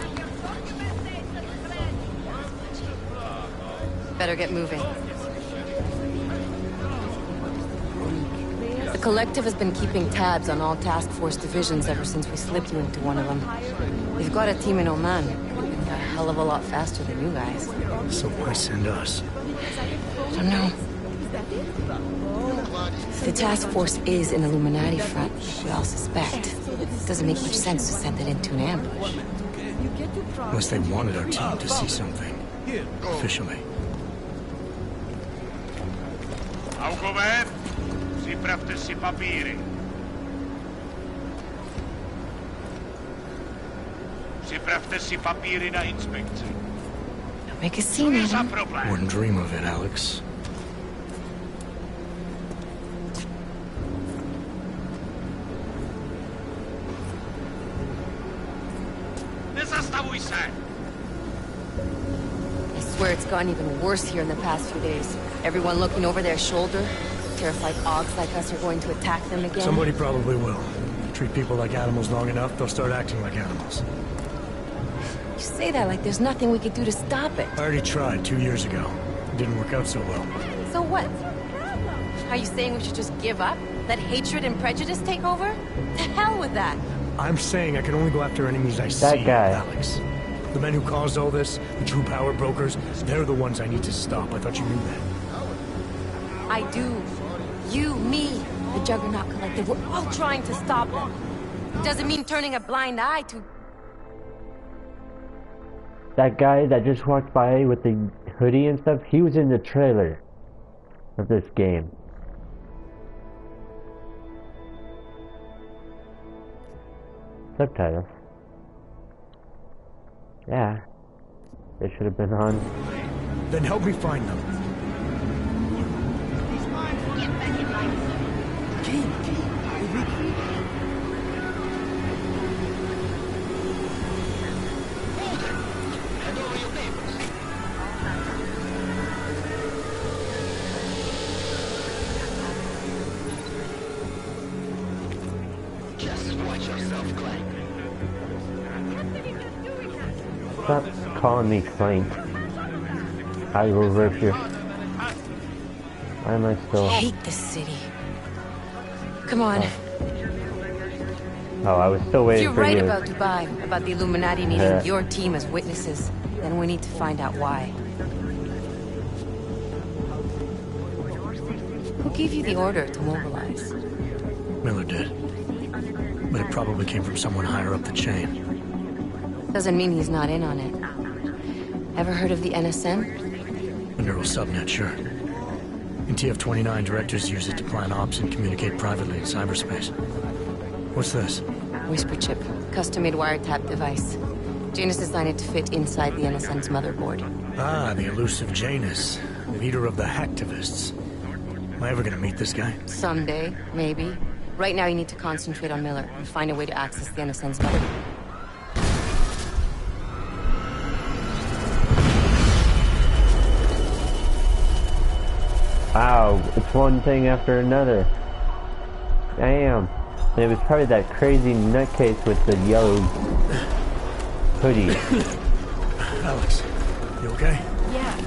Better get moving. The Collective has been keeping tabs on all task force divisions ever since we slipped you into one of them. We've got a team in Oman. A hell of a lot faster than you guys. So why send us? I don't know. If the task force is an Illuminati front, we all suspect. It doesn't make much sense to send it into an ambush. Unless they wanted our team to see something. Officially. Alcover, připravte si papíry. Připravte si papíry na inspekci. Don't make a scene, Adam. Wouldn't dream of it, Alex. Nezastavuj se! I swear it's gotten even worse here in the past few days. Everyone looking over their shoulder, terrified Augs like us are going to attack them again. Somebody probably will. Treat people like animals long enough, they'll start acting like animals. You say that like there's nothing we could do to stop it. I already tried 2 years ago. It didn't work out so well. So what? Are you saying we should just give up? Let hatred and prejudice take over? To hell with that! I'm saying I can only go after enemies I see, That guy. Alex. The men who caused all this, the true power brokers, they're the ones I need to stop. I thought you knew that. I do. You, me, the Juggernaut Collective, we're all trying to stop them. Doesn't mean turning a blind eye to... That guy that just walked by with the hoodie and stuff, he was in the trailer of this game. Subtitles. Yeah. They should have been on. Then help me find them. Just watch yourself, Clank. Stop calling me Clank. I will rip your... Why am I still... I hate this city. Come on. Oh, I was still waiting If for you. you're right about Dubai, about the Illuminati needing your team as witnesses, then we need to find out why. Who gave you the order to mobilize? Miller did. But it probably came from someone higher up the chain. Doesn't mean he's not in on it. Ever heard of the NSN? The neural subnet, sure. In TF-29, directors use it to plan ops and communicate privately in cyberspace. What's this? Whisper chip. Custom-made wiretap device. Janus designed it to fit inside the NSN's motherboard. Ah, the elusive Janus. Leader of the hacktivists. Am I ever gonna meet this guy? Someday, maybe. Right now you need to concentrate on Miller and find a way to access the NSN's motherboard. Wow, it's one thing after another. Damn. And it was probably that crazy nutcase with the yellow hoodie. Alex, you okay? Yeah.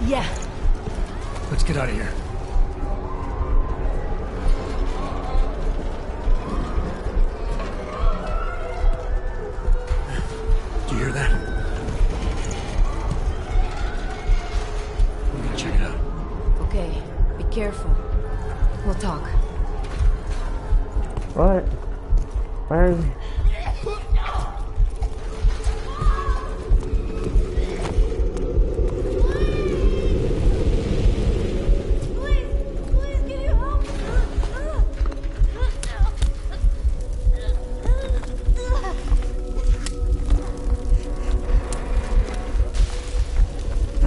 Yeah. Let's get out of here. Do you hear that? I'm gonna check it out. Okay, be careful. We'll talk. What? Where is he?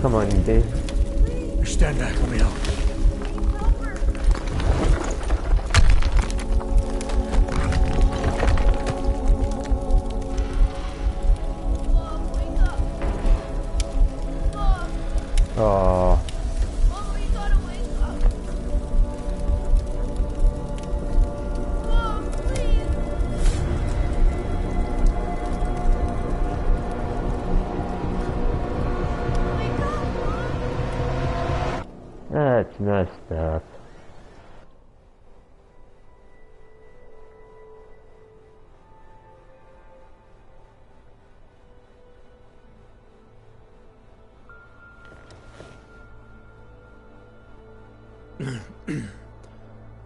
Come on, you Dave. Stand back, let me help. Oh. That's messed up.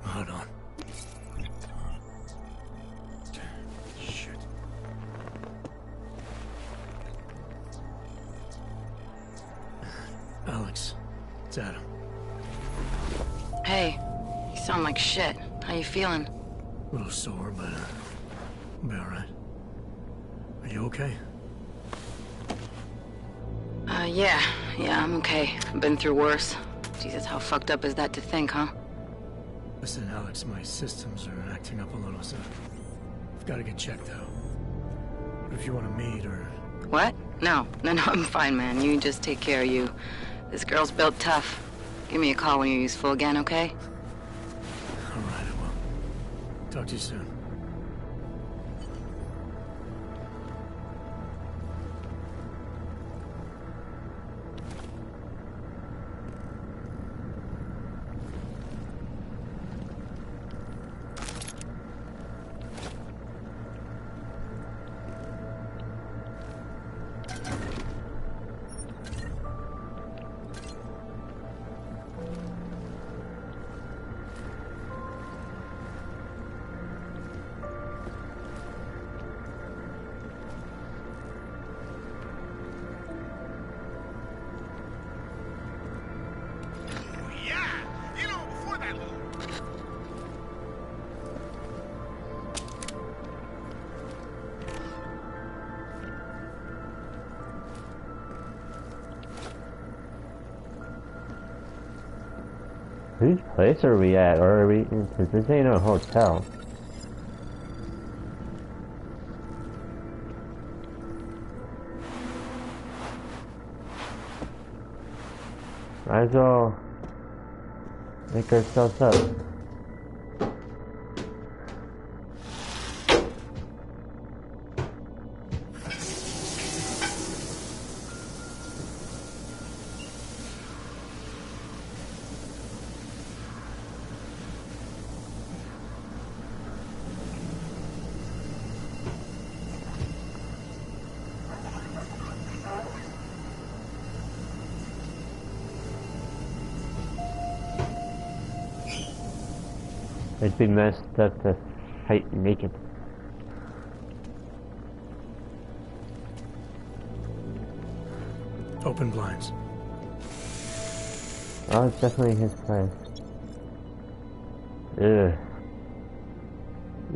Hold on. Shit. Alex, it's Adam. Hey, you sound like shit. How you feeling? A little sore, but I'll be alright. Are you okay? Yeah, I'm okay. I've been through worse. Jesus, how fucked up is that to think, huh? Listen, Alex, my systems are acting up a little, so I've got to get checked out. What if you want to meet, or... What? No, I'm fine, man. You just take care of you. This girl's built tough. Give me a call when you're useful again, okay? Alright, I will. Talk to you soon. Whose place are we at? Or are we... Because this ain't a hotel. Might as well make ourselves up. It'd be messed up to fight naked. Open blinds. Oh, it's definitely his place. Ugh.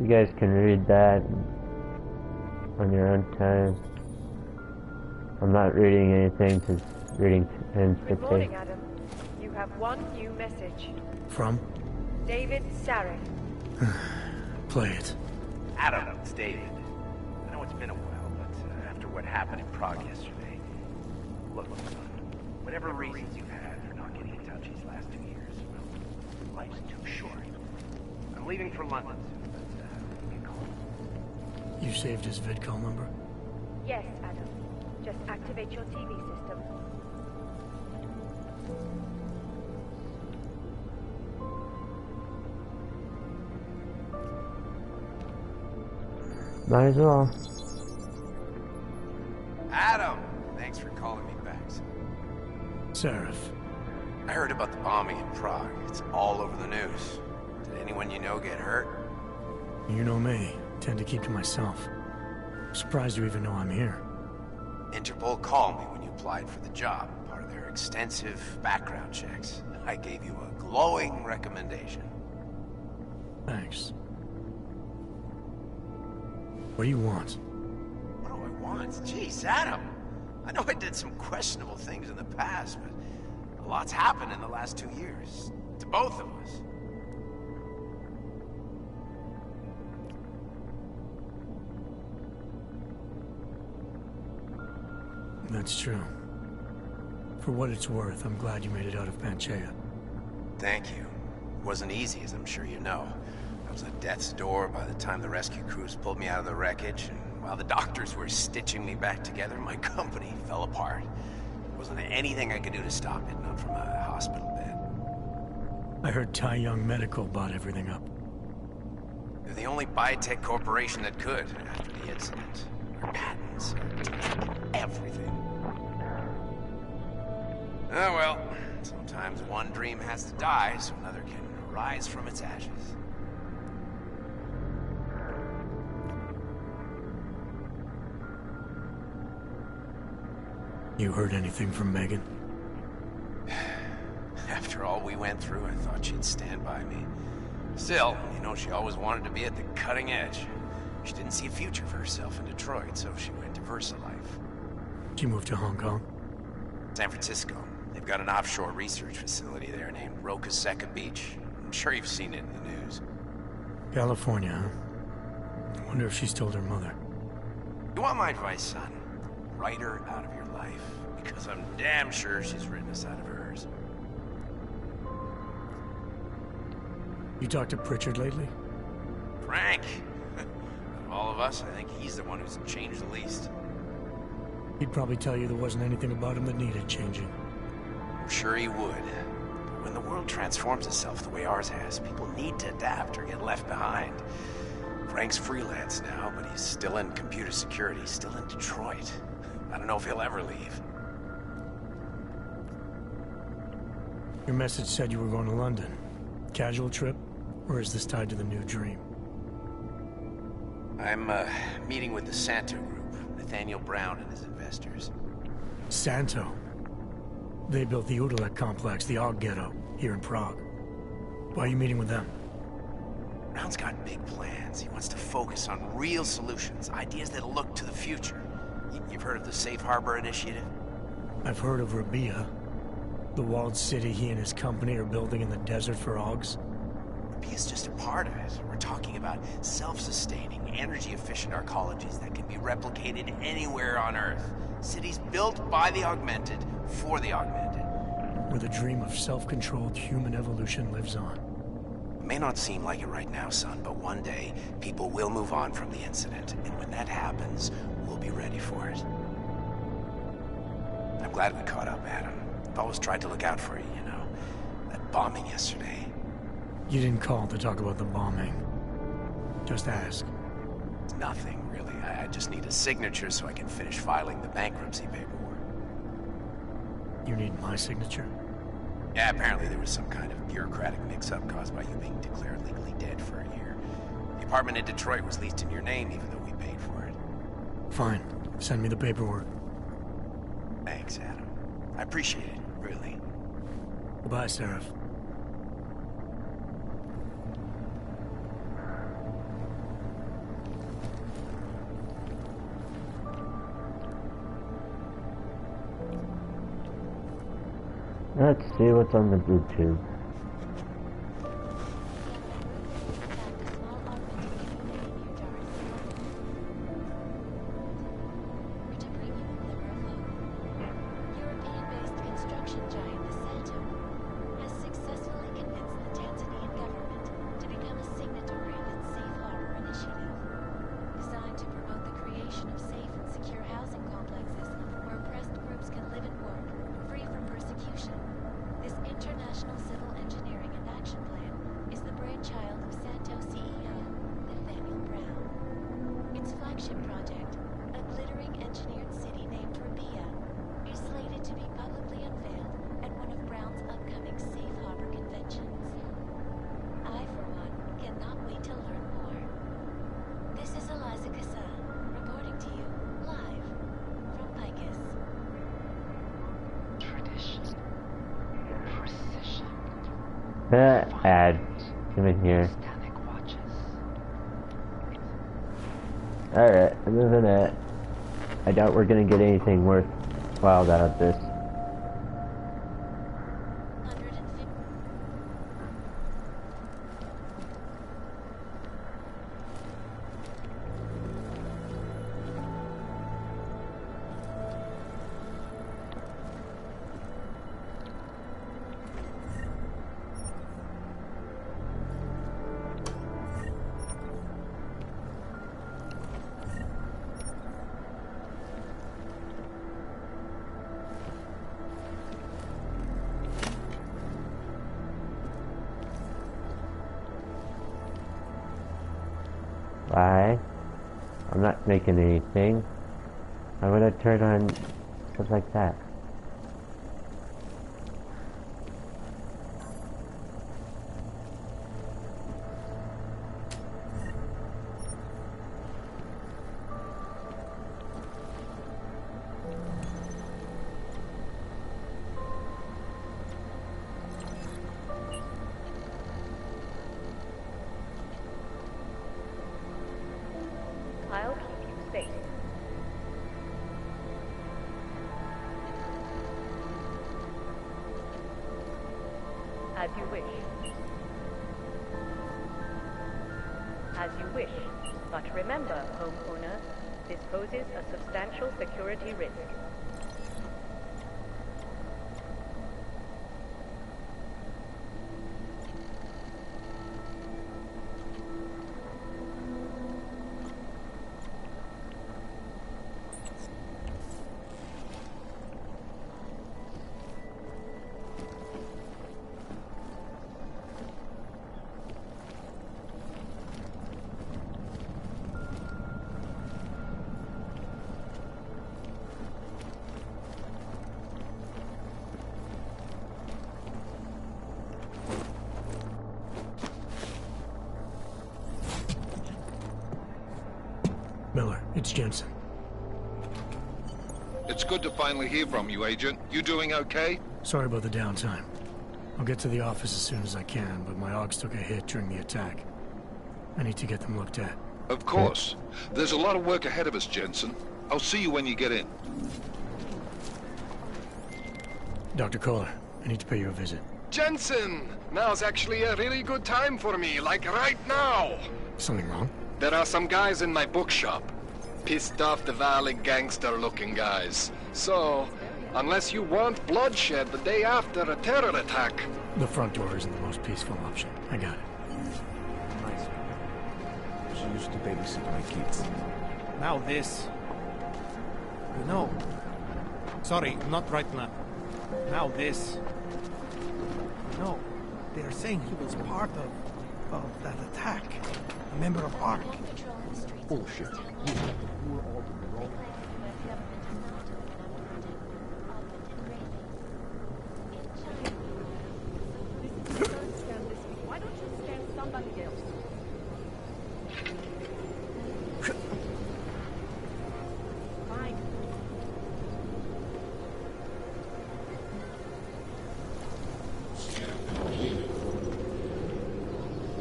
You guys can read that on your own time. I'm not reading anything, just reading and Good morning, Adam. You have one new message. From? David Sarek. Play it. Adam, it's David. I know it's been a while, but after what happened in Prague yesterday, look, son, whatever reasons you've had for not getting in touch these last 2 years, well, life's too short. I'm leaving for London soon, but you call. You saved his vidcall number? Yes, Adam. Just activate your TV system. Might as well. Adam! Thanks for calling me back, son. Sarif. I heard about the bombing in Prague. It's all over the news. Did anyone you know get hurt? You know me. Tend to keep to myself. I'm surprised you even know I'm here. Interpol called me when you applied for the job, part of their extensive background checks. I gave you a glowing recommendation. Thanks. What do you want? What do I want? Jeez, Adam. I know I did some questionable things in the past, but a lot's happened in the last 2 years. To both of us. That's true. For what it's worth, I'm glad you made it out of Panchea. Thank you. It wasn't easy, as I'm sure you know. I was at death's door by the time the rescue crews pulled me out of the wreckage, and while the doctors were stitching me back together, my company fell apart. There wasn't anything I could do to stop it, not from a hospital bed. I heard Tai Young Medical bought everything up. They're the only biotech corporation that could, after the incident. Our patents, everything. Oh well, sometimes one dream has to die so another can rise from its ashes. You heard anything from Megan? After all we went through, I thought she'd stand by me. Still, you know, she always wanted to be at the cutting edge. She didn't see a future for herself in Detroit, so she went to VersaLife. She moved to Hong Kong? San Francisco. They've got an offshore research facility there named Roca Seca Beach. I'm sure you've seen it in the news. California, huh? I wonder if she's told her mother. You want my advice, son? Write her out of your life, because I'm damn sure she's written us out of hers. You talked to Pritchard lately? Frank! Out of all of us, I think he's the one who's changed the least. He'd probably tell you there wasn't anything about him that needed changing. I'm sure he would. But when the world transforms itself the way ours has, people need to adapt or get left behind. Frank's freelance now, but he's still in computer security, still in Detroit. I don't know if he'll ever leave. Your message said you were going to London. Casual trip? Or is this tied to the new dream? I'm, meeting with the Santo Group, Nathaniel Brown and his investors. Santo? They built the Udalek complex, the Og Ghetto, here in Prague. Why are you meeting with them? Brown's got big plans. He wants to focus on real solutions, ideas that look to the future. You've heard of the Safe Harbor Initiative? I've heard of Rabia, the walled city he and his company are building in the desert for Augs. Rabia's just a part of it. We're talking about self-sustaining, energy-efficient arcologies that can be replicated anywhere on Earth. Cities built by the augmented, for the augmented. Where the dream of self-controlled human evolution lives on. It may not seem like it right now, son, but one day, people will move on from the incident, and when that happens, we'll be ready for it. I'm glad we caught up, Adam. I've always tried to look out for you, you know. That bombing yesterday. You didn't call to talk about the bombing. Just ask. It's nothing, really. I just need a signature so I can finish filing the bankruptcy paperwork. You need my signature? Yeah, apparently there was some kind of bureaucratic mix-up caused by you being declared legally dead for a year. The apartment in Detroit was leased in your name even though we paid for it. Fine. Send me the paperwork. Thanks, Adam. I appreciate it, really. Goodbye, Seraph. Let's see what's on the Bluetooth. Ad. Come in here. Alright, other than that, I doubt we're gonna get anything worthwhile out of this. Why? I'm not making anything. Why would I turn on stuff like that? I'll keep you safe. As you wish. As you wish. But remember, homeowner, this poses a substantial security risk. Miller, it's Jensen. It's good to finally hear from you, Agent. You doing okay? Sorry about the downtime. I'll get to the office as soon as I can, but my Augs took a hit during the attack. I need to get them looked at. Of course. There's a lot of work ahead of us, Jensen. I'll see you when you get in. Dr. Kohler, I need to pay you a visit. Jensen! Now's actually a really good time for me, like right now! Something wrong? There are some guys in my bookshop. Pissed off the Valley gangster-looking guys. So, unless you want bloodshed the day after a terror attack... The front door isn't the most peaceful option. I got it. Nice. She used to babysit my kids. Now this. No. Sorry, not right now. Now this. No. They are saying he was part of that attack. A member of ARC. Bullshit. You have to rule all to the wrong.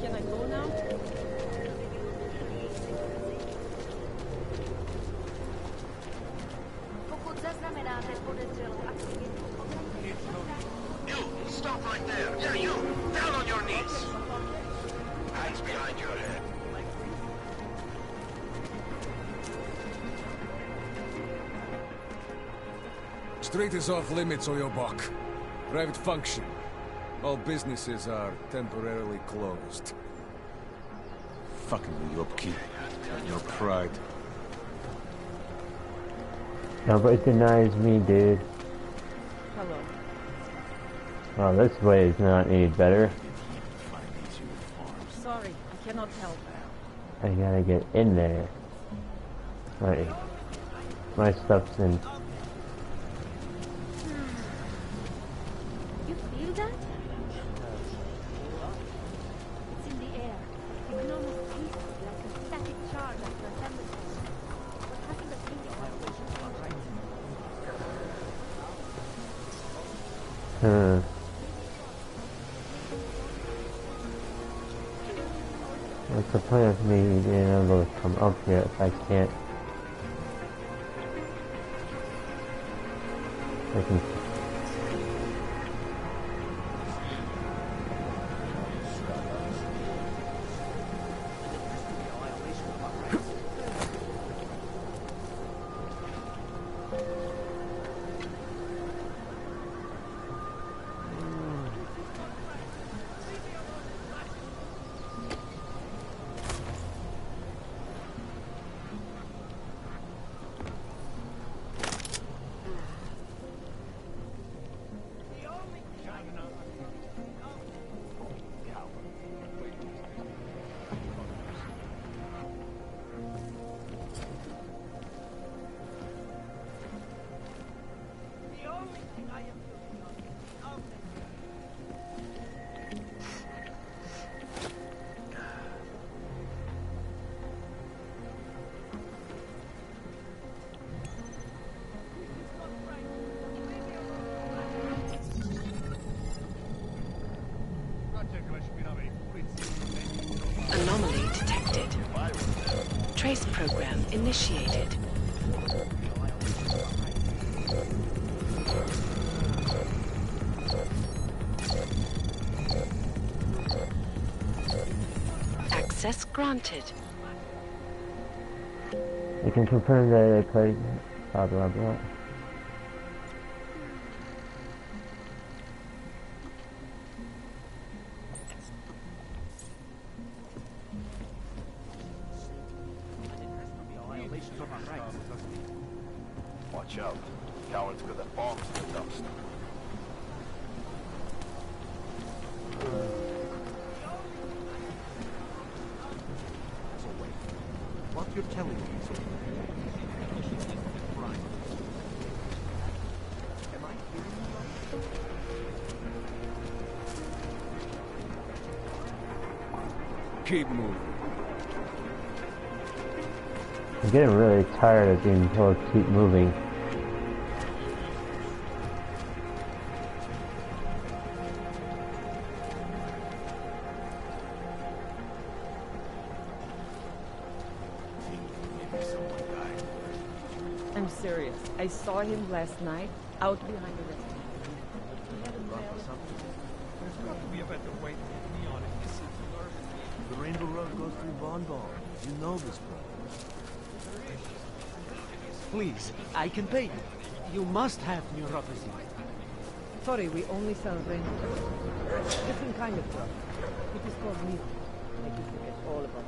Can I go now? You! Stop right there! Yeah, you! Down on your knees! Hands behind your head. Street is off limits, Oyobok. Private function. All businesses are temporarily closed. Fucking Oyobki. And your pride. Nobody denies me, dude. Hello. Well, this way is not any better. Sorry, I cannot help. I gotta get in there. My stuff's in. You feel that? It's in the air. You can almost taste it like a static charge after a thunderstorm. What happened to think What's the point of me being able to come up here if I can't? I can. Anomaly detected. Trace program initiated. Access granted. I can confirm that I played blah blah blah. Watch out. Cowards got their bombs in the dumpster. What you're telling me is right. Am I hearing you right? Keep moving. I'm getting really tired of being told to keep moving. I'm serious. I saw him last night out behind the restaurant. There's got to be a better way to get me on it. This is nervous. The Rainbow Road goes through Bon Bon. You know this, bro. Please, I can pay you. You must have neuropathy. Sorry, we only sell rainbows. Different kind of drug. It is called needle. I used to forget all about it.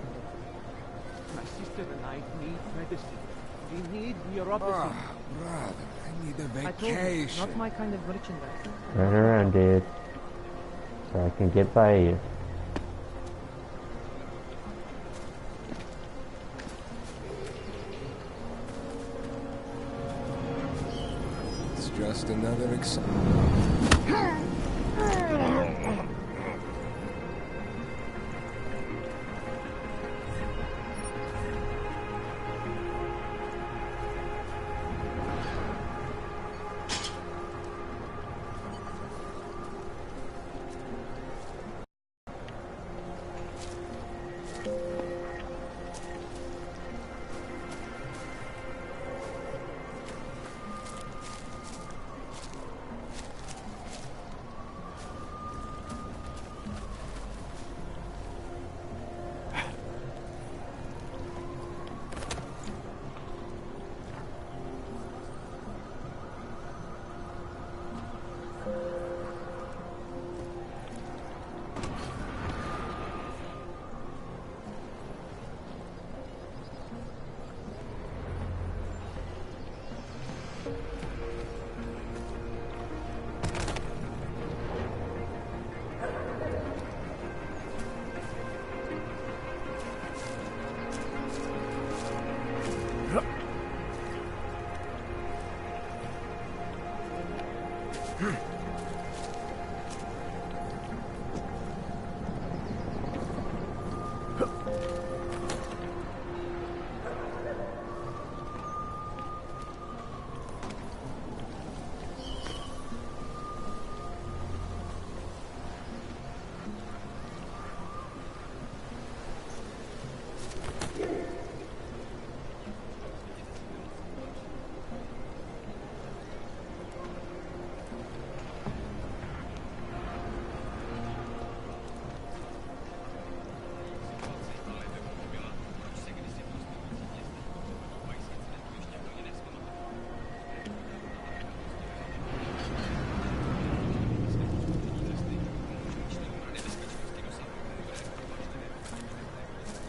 My sister and I need medicine. We need neuropathy. Ah, brother, I need a I told you, vacation. not my kind of merchandise. Run around, dude. So I can get by you. It's just another example.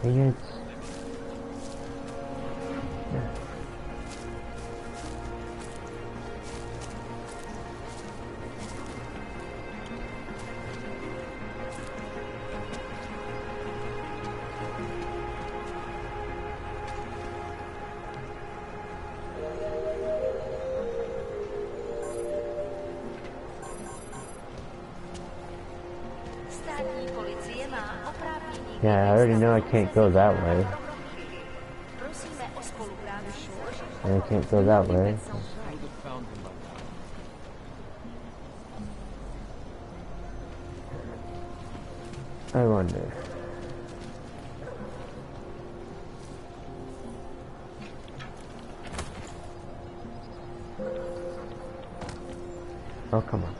Dang it. Yeah, I already know I can't go that way. And I can't go that way. I wonder. Oh, come on.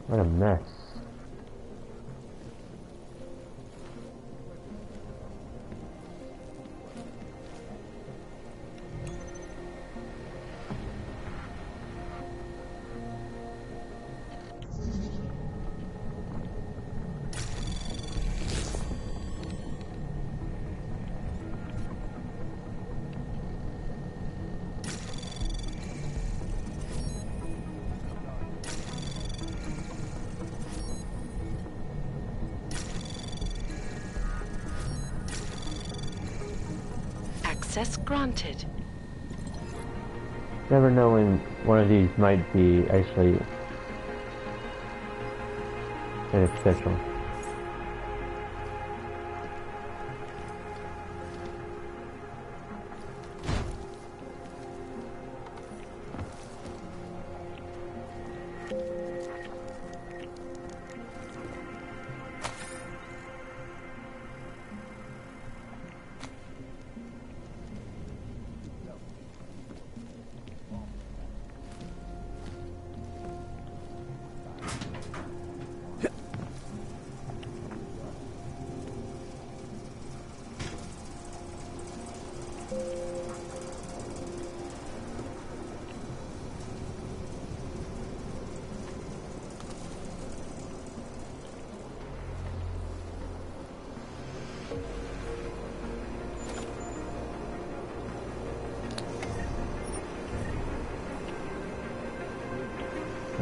What a mess. Access granted. Never know when one of these might be actually beneficial.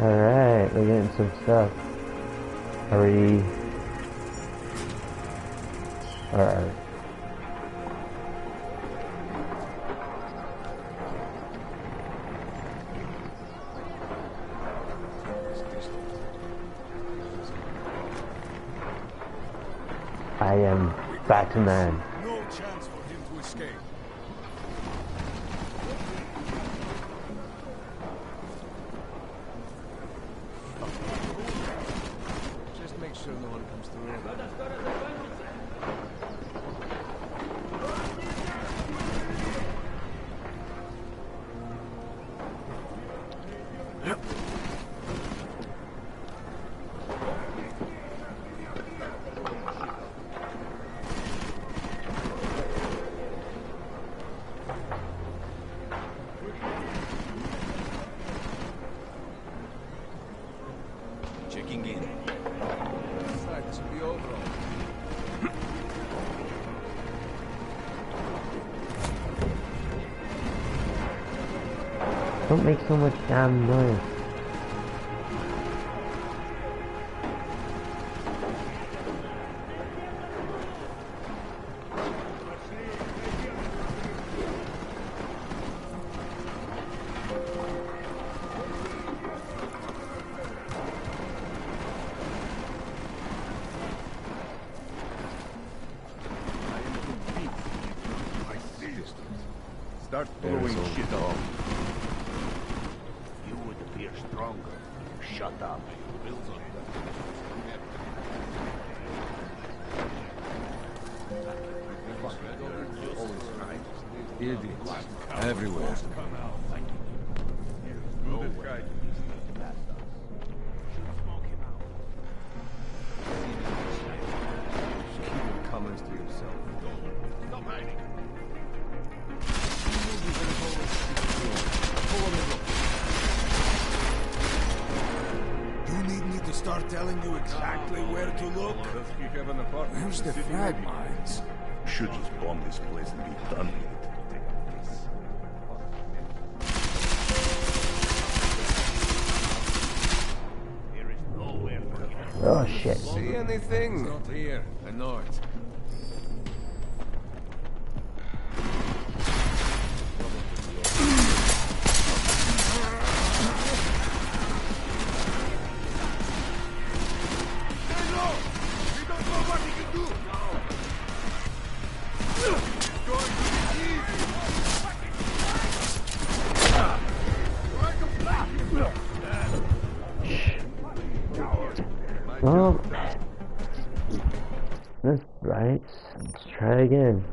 Alright, we're getting some stuff. Hurry. Alright. I am Batman. No chance for him to escape. Just make sure no one comes through. Checking in. Sorry, this will be over. Don't make so much damn noise. Start blowing shit off. You would appear stronger. Shut up. Bill's on Idiots. Everywhere. Keep your comments to yourself. Stop hiding. You need me to start telling you exactly where to look? Does he have an apartment? Where's the frag mines? Should just bomb this place and be done with it. There is nowhere for him. Oh shit. See anything? Not here. I know it. Well, that's right. Let's try again.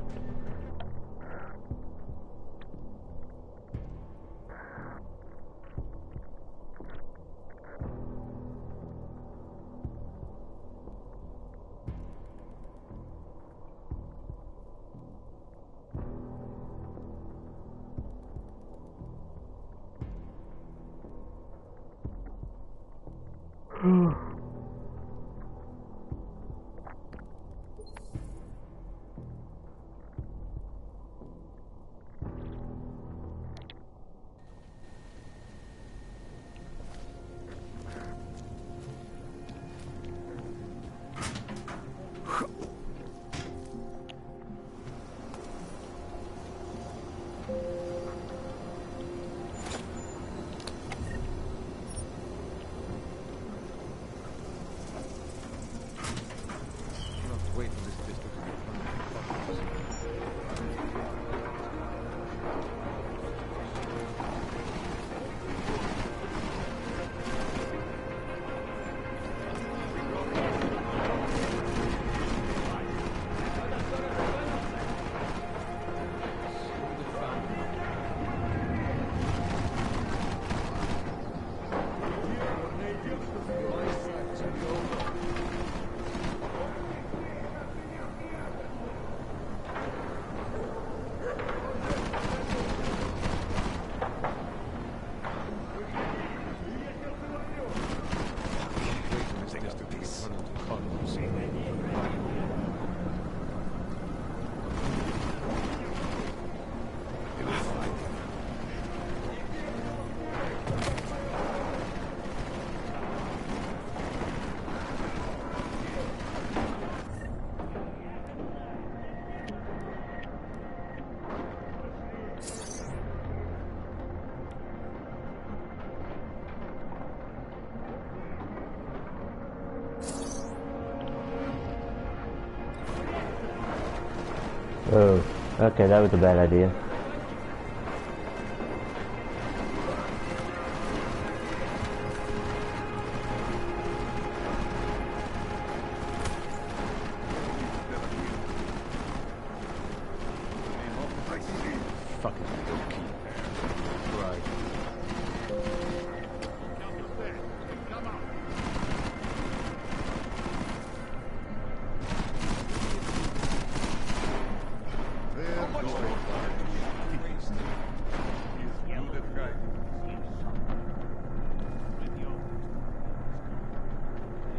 Oh, okay, that was a bad idea. Fucking key. Right.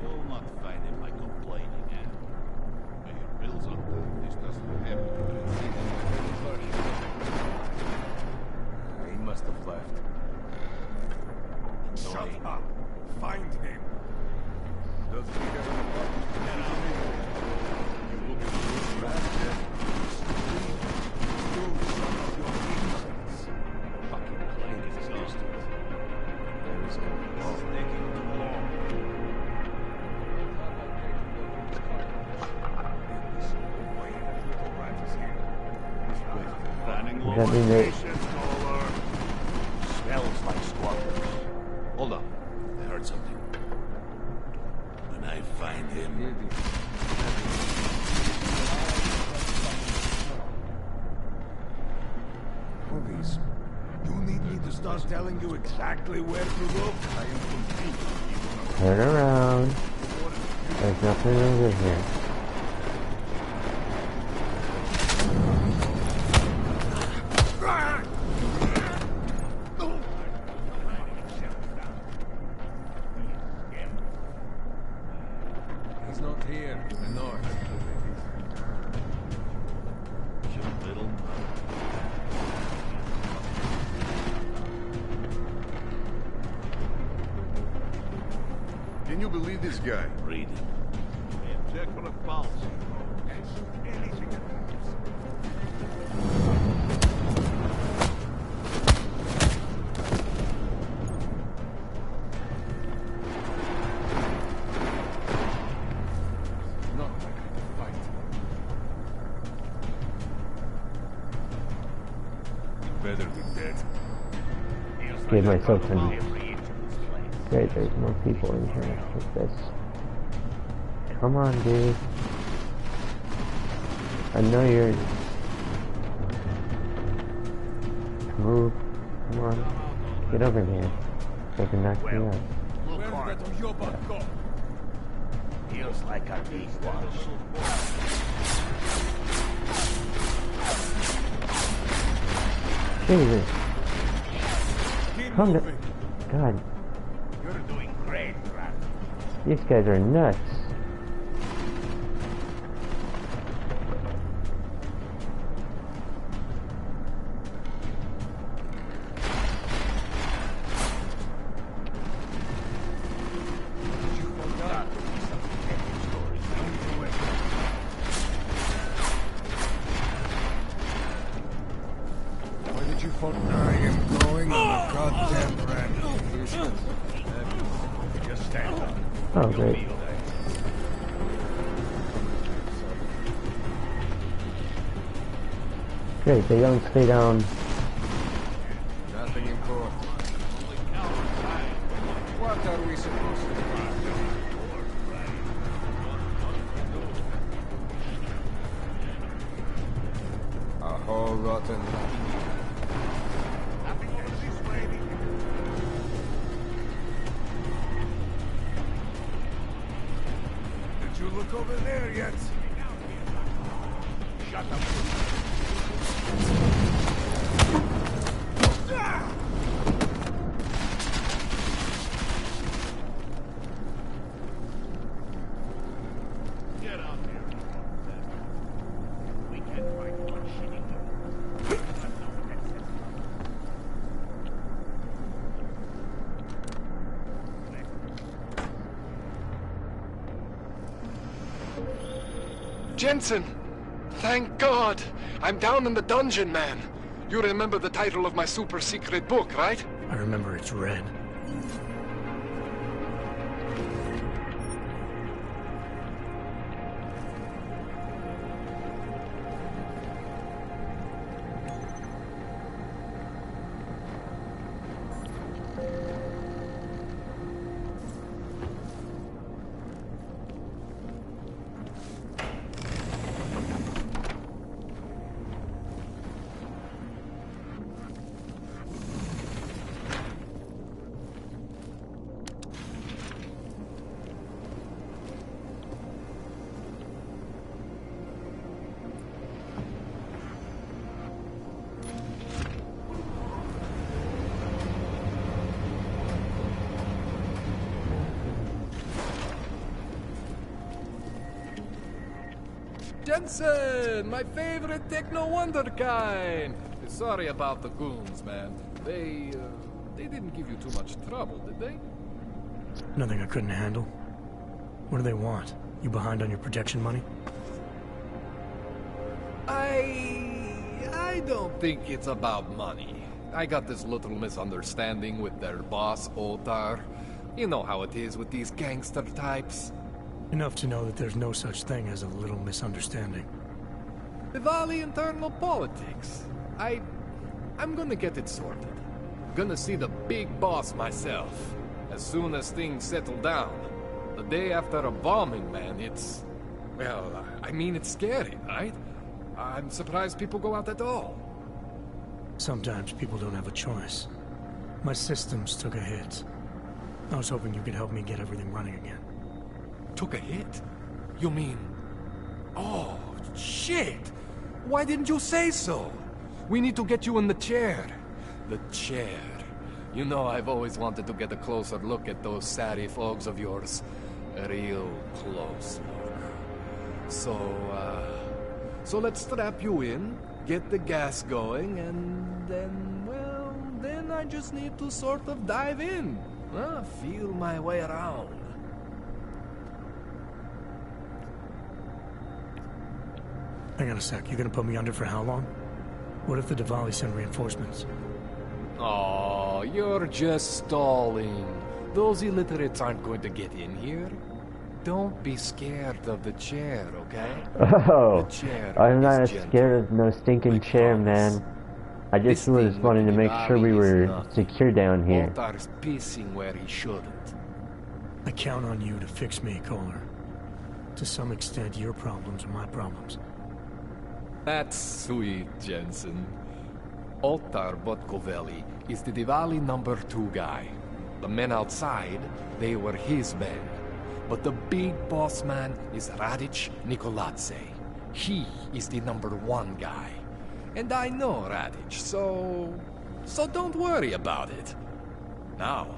You'll not find him by complaining, eh? Pay your bills on time. This doesn't happen. He must have left. Shut up! Find him! Doesn't he have an apartment? You look at this bastard. You son of your innocence. Fucking clank is exhausted. There is no law. Taking too long. Does that mean that... Smells like squatters. Hold on. I heard something. When I find him... Movies. You need me to start telling you exactly where to look? I am confused. Turn around. There's nothing over here. He's not here. I know. Little. Can you believe this guy? Read him. Check for a pulse. Not like I can fight. Better be dead. Gave myself some... Great, there's more people in here with this. Come on, dude. I know you're... Move. Come on. Get over here. So I can knock you out. Feels like I'm being watched. Jesus. Come to... God. You're doing great, Brad. These guys are nuts. Where did you fall? I am going on a goddamn rampage. Just stand up. Oh, great. Great, they don't stay down. Nothing important. What are we supposed to do? A whole rotten lot. Did you look over there yet? Shut up. Get out there. We can't find one shitting. Jensen! Thank God! I'm down in the dungeon, man. You remember the title of my super secret book, right? I remember it's red. Jensen, my favorite techno wonderkind. Sorry about the goons, man. They didn't give you too much trouble, did they? Nothing I couldn't handle. What do they want? You behind on your protection money? I don't think it's about money. I got this little misunderstanding with their boss, Otar. You know how it is with these gangster types. Enough to know that there's no such thing as a little misunderstanding. Diwali internal politics. I'm gonna get it sorted. Gonna see the big boss myself. As soon as things settle down. The day after a bombing, man, it's... Well, I mean, it's scary, right? I'm surprised people go out at all. Sometimes people don't have a choice. My systems took a hit. I was hoping you could help me get everything running again. Took a hit? You mean... Oh, shit! Why didn't you say so? We need to get you in the chair. The chair. You know I've always wanted to get a closer look at those Sari folks of yours. A real close look. So let's strap you in, get the gas going, and then, well, then I just need to sort of dive in. Feel my way around. Hang on a sec, you gonna put me under for how long? What if the Diwali send reinforcements? Oh, you're just stalling. Those illiterates aren't going to get in here. Don't be scared of the chair, okay? Oh, the chair I'm not gentle. scared of no stinking chair, man. I just was wanting to make sure we were secure down here. Otar's pissing where he shouldn't. I count on you to fix me, Kohler. To some extent, your problems are my problems. That's sweet, Jensen. Otar Botkovelli is the Diwali #2 guy. The men outside, they were his men. But the big boss man is Radic Nikoladze. He is the #1 guy. And I know Radic, so don't worry about it. Now,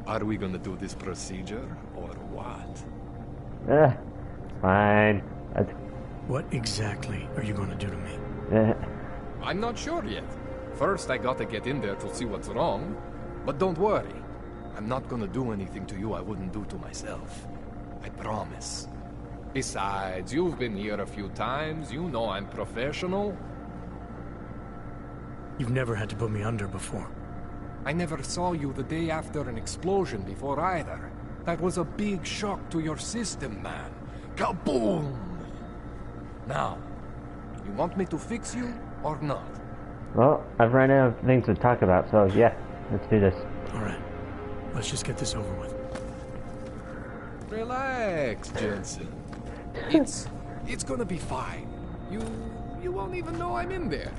are we gonna do this procedure, or what? Fine. What exactly are you gonna do to me? I'm not sure yet. First, I gotta get in there to see what's wrong. But don't worry. I'm not gonna do anything to you I wouldn't do to myself. I promise. Besides, you've been here a few times. You know I'm professional. You've never had to put me under before. I never saw you the day after an explosion before either. That was a big shock to your system, man. Kaboom! Now, you want me to fix you or not? Well, I've run out of things to talk about, so yeah, let's do this. Alright, let's just get this over with. Relax, Jensen. It's gonna be fine. You won't even know I'm in there.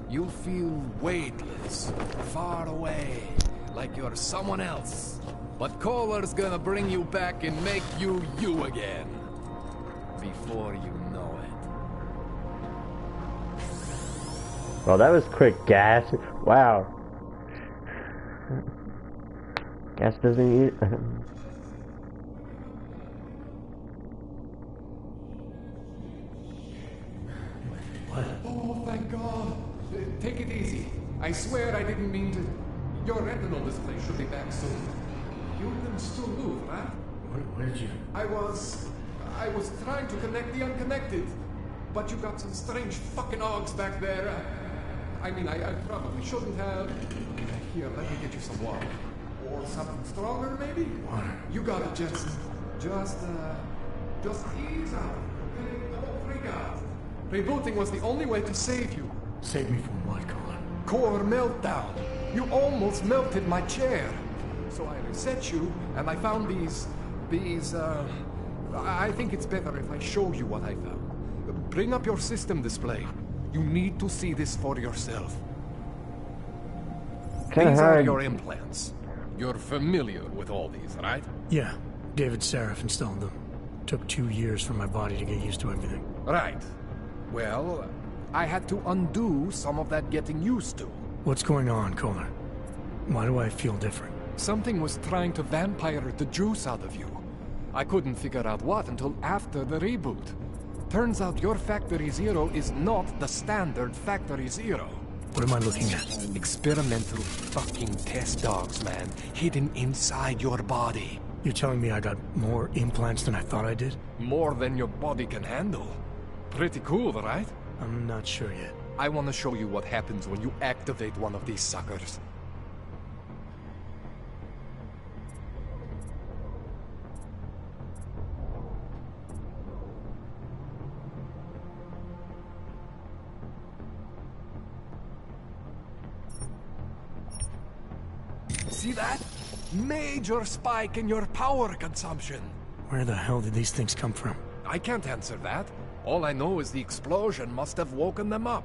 You'll feel weightless, far away, like you're someone else. But Kohler's gonna bring you back and make you you again. Before you know it. Well, that was quick, gas. Wow. Gas doesn't eat. Oh, thank God. Take it easy. I swear I didn't mean to... Your retinal display should be back soon. You can still move, right? Where did you... I was trying to connect the unconnected. But you got some strange fucking ogs back there. I mean, I probably shouldn't have... Here, let me get you some water. Or something stronger, maybe? Water. You got it, Jensen. Just ease out. Okay? Don't freak out. Rebooting was the only way to save you. Save me from what, Kohler? Core meltdown. You almost melted my chair. So I reset you, and I found these, I think it's better if I show you what I found. Bring up your system display. You need to see this for yourself. These are your implants. You're familiar with all these, right? Yeah. David Sarif installed them. Took 2 years for my body to get used to everything. Right. Well, I had to undo some of that getting used to. What's going on, Kohler? Why do I feel different? Something was trying to vampire the juice out of you. I couldn't figure out what until after the reboot. Turns out your Factory Zero is not the standard Factory Zero. What am I looking at? Experimental fucking test dogs, man. Hidden inside your body. You're telling me I got more implants than I thought I did? More than your body can handle. Pretty cool, right? I'm not sure yet. I want to show you what happens when you activate one of these suckers. See that? Major spike in your power consumption. Where the hell did these things come from? I can't answer that. All I know is the explosion must have woken them up.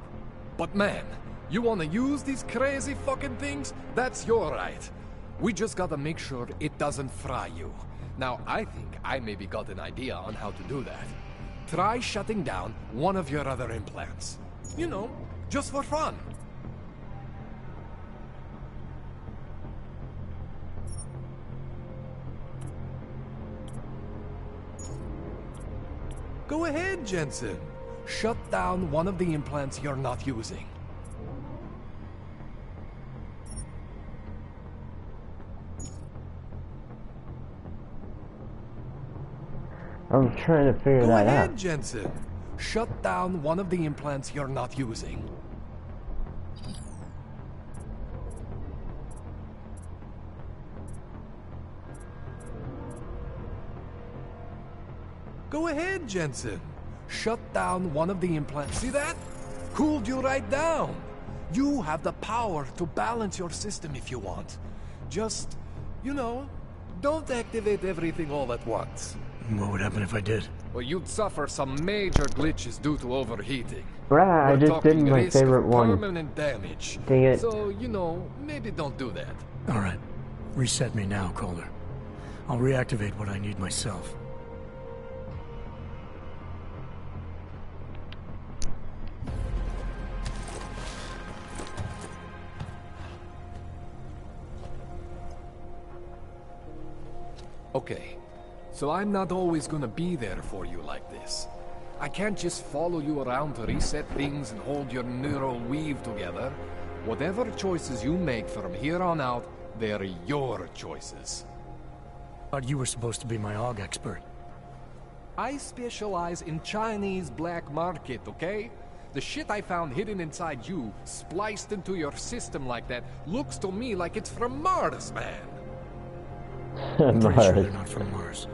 But man, you wanna use these crazy fucking things? That's your right. We just gotta make sure it doesn't fry you. Now, I think I maybe got an idea on how to do that. Try shutting down one of your other implants. You know, just for fun. Go ahead, Jensen. Shut down one of the implants you're not using. I'm trying to figure that out. Go ahead, Jensen. Shut down one of the implants you're not using. Go ahead, Jensen. Shut down one of the implants. See that? Cooled you right down. You have the power to balance your system if you want. Just, you know, don't activate everything all at once. What would happen if I did? Well, you'd suffer some major glitches due to overheating. Right, I We're just did talking my risk of favorite one. permanent damage. Dang it. So, you know, maybe don't do that. Alright. Reset me now, Calder. I'll reactivate what I need myself. Okay, so I'm not always gonna be there for you like this. I can't just follow you around to reset things and hold your neural weave together. Whatever choices you make from here on out, they're your choices. Thought you were supposed to be my AUG expert. I specialize in Chinese black market, okay? The shit I found hidden inside you, spliced into your system like that, looks to me like it's from Mars, man. I'm pretty sure they're not from Mars.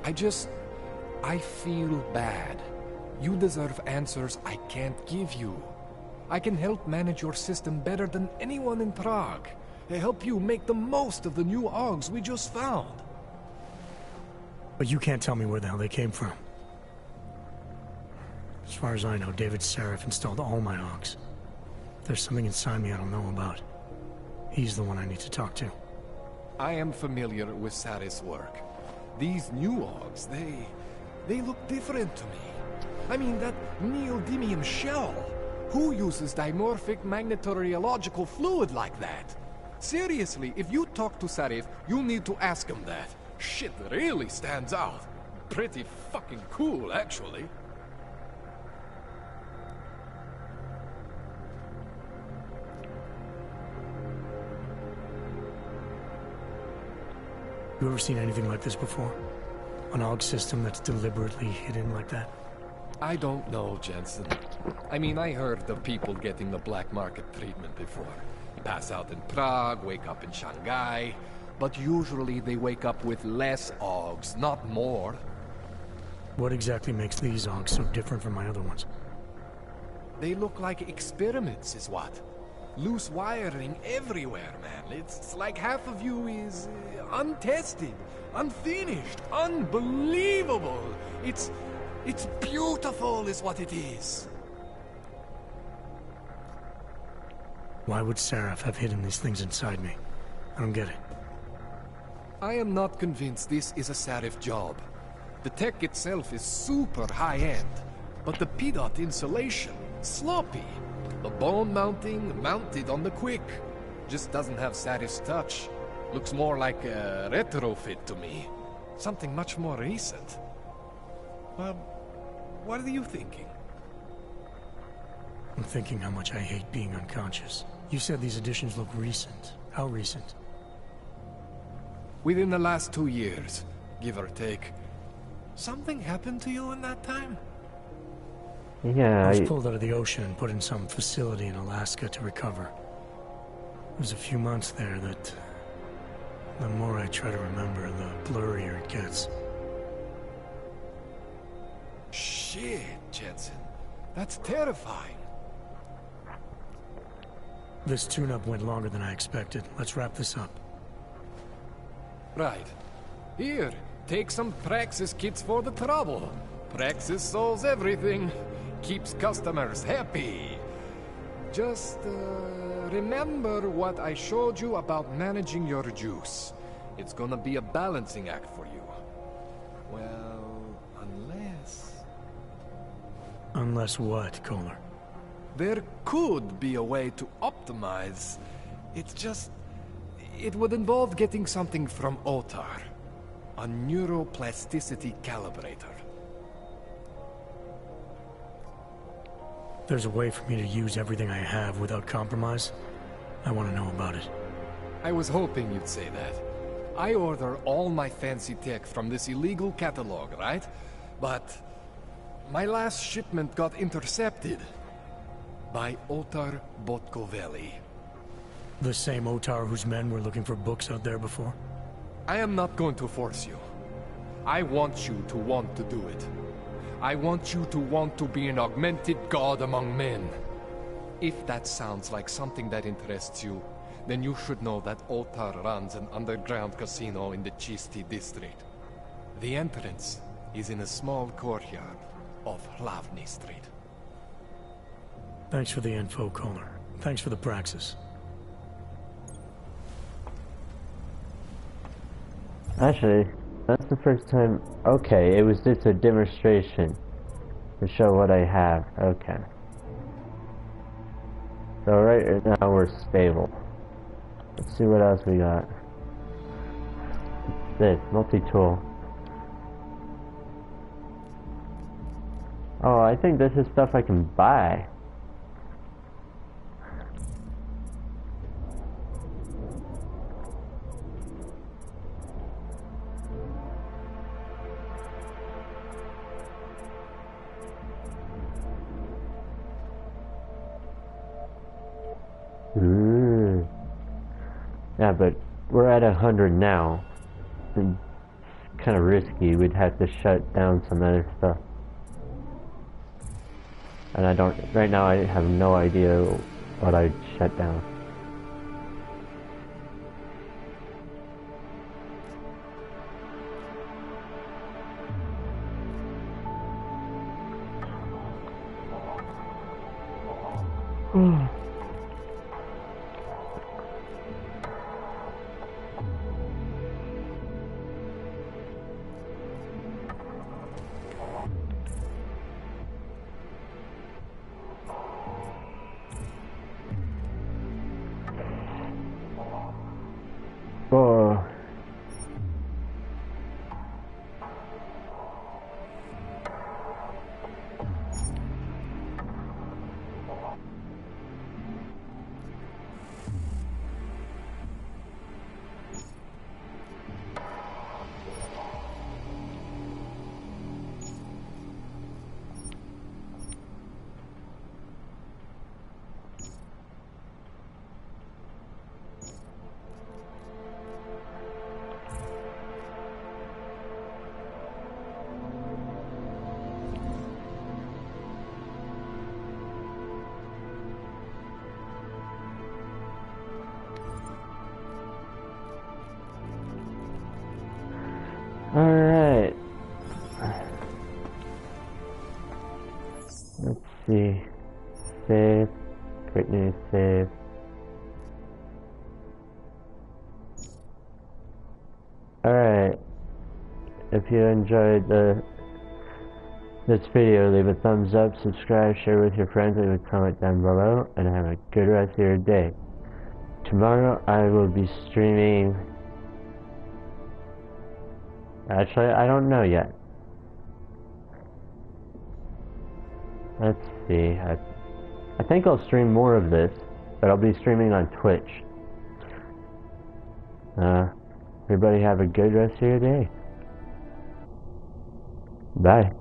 I feel bad. You deserve answers I can't give you. I can help manage your system better than anyone in Prague. I help you make the most of the new AUGs we just found. But you can't tell me where the hell they came from. As far as I know, David Sarif installed all my AUGs. There's something inside me I don't know about. He's the one I need to talk to. I am familiar with Sarif's work. These new AUGs, they look different to me. I mean, that neodymium shell. Who uses dimorphic magnetorheological fluid like that? Seriously, if you talk to Sarif, you need to ask him that. Shit really stands out. Pretty fucking cool, actually. You ever seen anything like this before? An AUG system that's deliberately hidden like that? I don't know, Jensen. I mean, I heard of people getting the black market treatment before. Pass out in Prague, wake up in Shanghai. But usually they wake up with less AUGs, not more. What exactly makes these AUGs so different from my other ones? They look like experiments, is what? Loose wiring everywhere, man. It's like half of you is untested, unfinished, unbelievable. It's beautiful is what it is. Why would Sarif have hidden these things inside me? I don't get it. I am not convinced this is a Sarif job. The tech itself is super high-end, but the PDOT insulation, sloppy. The bone mounting, mounted on the quick. Just doesn't have Sarif's touch. Looks more like a retrofit to me. Something much more recent. What are you thinking? I'm thinking how much I hate being unconscious. You said these additions look recent. How recent? Within the last 2 years, give or take. Something happened to you in that time? Yeah, I was pulled out of the ocean and put in some facility in Alaska to recover. It was a few months there that... the more I try to remember, the blurrier it gets. Shit, Jensen. That's terrifying. This tune-up went longer than I expected. Let's wrap this up. Right. Here, take some Praxis kits for the trouble. Praxis solves everything. Keeps customers happy. Just, remember what I showed you about managing your juice. It's gonna be a balancing act for you. Well, unless... Unless what, Kohler? There could be a way to optimize. It's just... it would involve getting something from Otar. A neuroplasticity calibrator. There's a way for me to use everything I have without compromise? I want to know about it. I was hoping you'd say that. I order all my fancy tech from this illegal catalog, right? But... my last shipment got intercepted. By Otar Botkoveli. The same Otar whose men were looking for books out there before? I am not going to force you. I want you to want to do it. I want you to want to be an augmented god among men. If that sounds like something that interests you, then you should know that Otar runs an underground casino in the Chisti district. The entrance is in a small courtyard off Hlavny Street. Thanks for the info, Kohler. Thanks for the praxis. Actually, that's the first time... Okay, it was just a demonstration to show what I have. Okay. So right now we're stable. Let's see what else we got. This, multi-tool. Oh, I think this is stuff I can buy. Yeah, but we're at 100 now. It's kind of risky. We'd have to shut down some other stuff. And I don't... right now I have no idea what I'd shut down. Alright. Let's see. Save. Quick news save. Alright. If you enjoyed this video, leave a thumbs up, subscribe, share with your friends, leave a comment down below, and have a good rest of your day. Tomorrow I will be streaming... Actually, I don't know yet. let's see. I think I'll stream more of this, but I'll be streaming on Twitch. Everybody have a good rest of your day. Bye.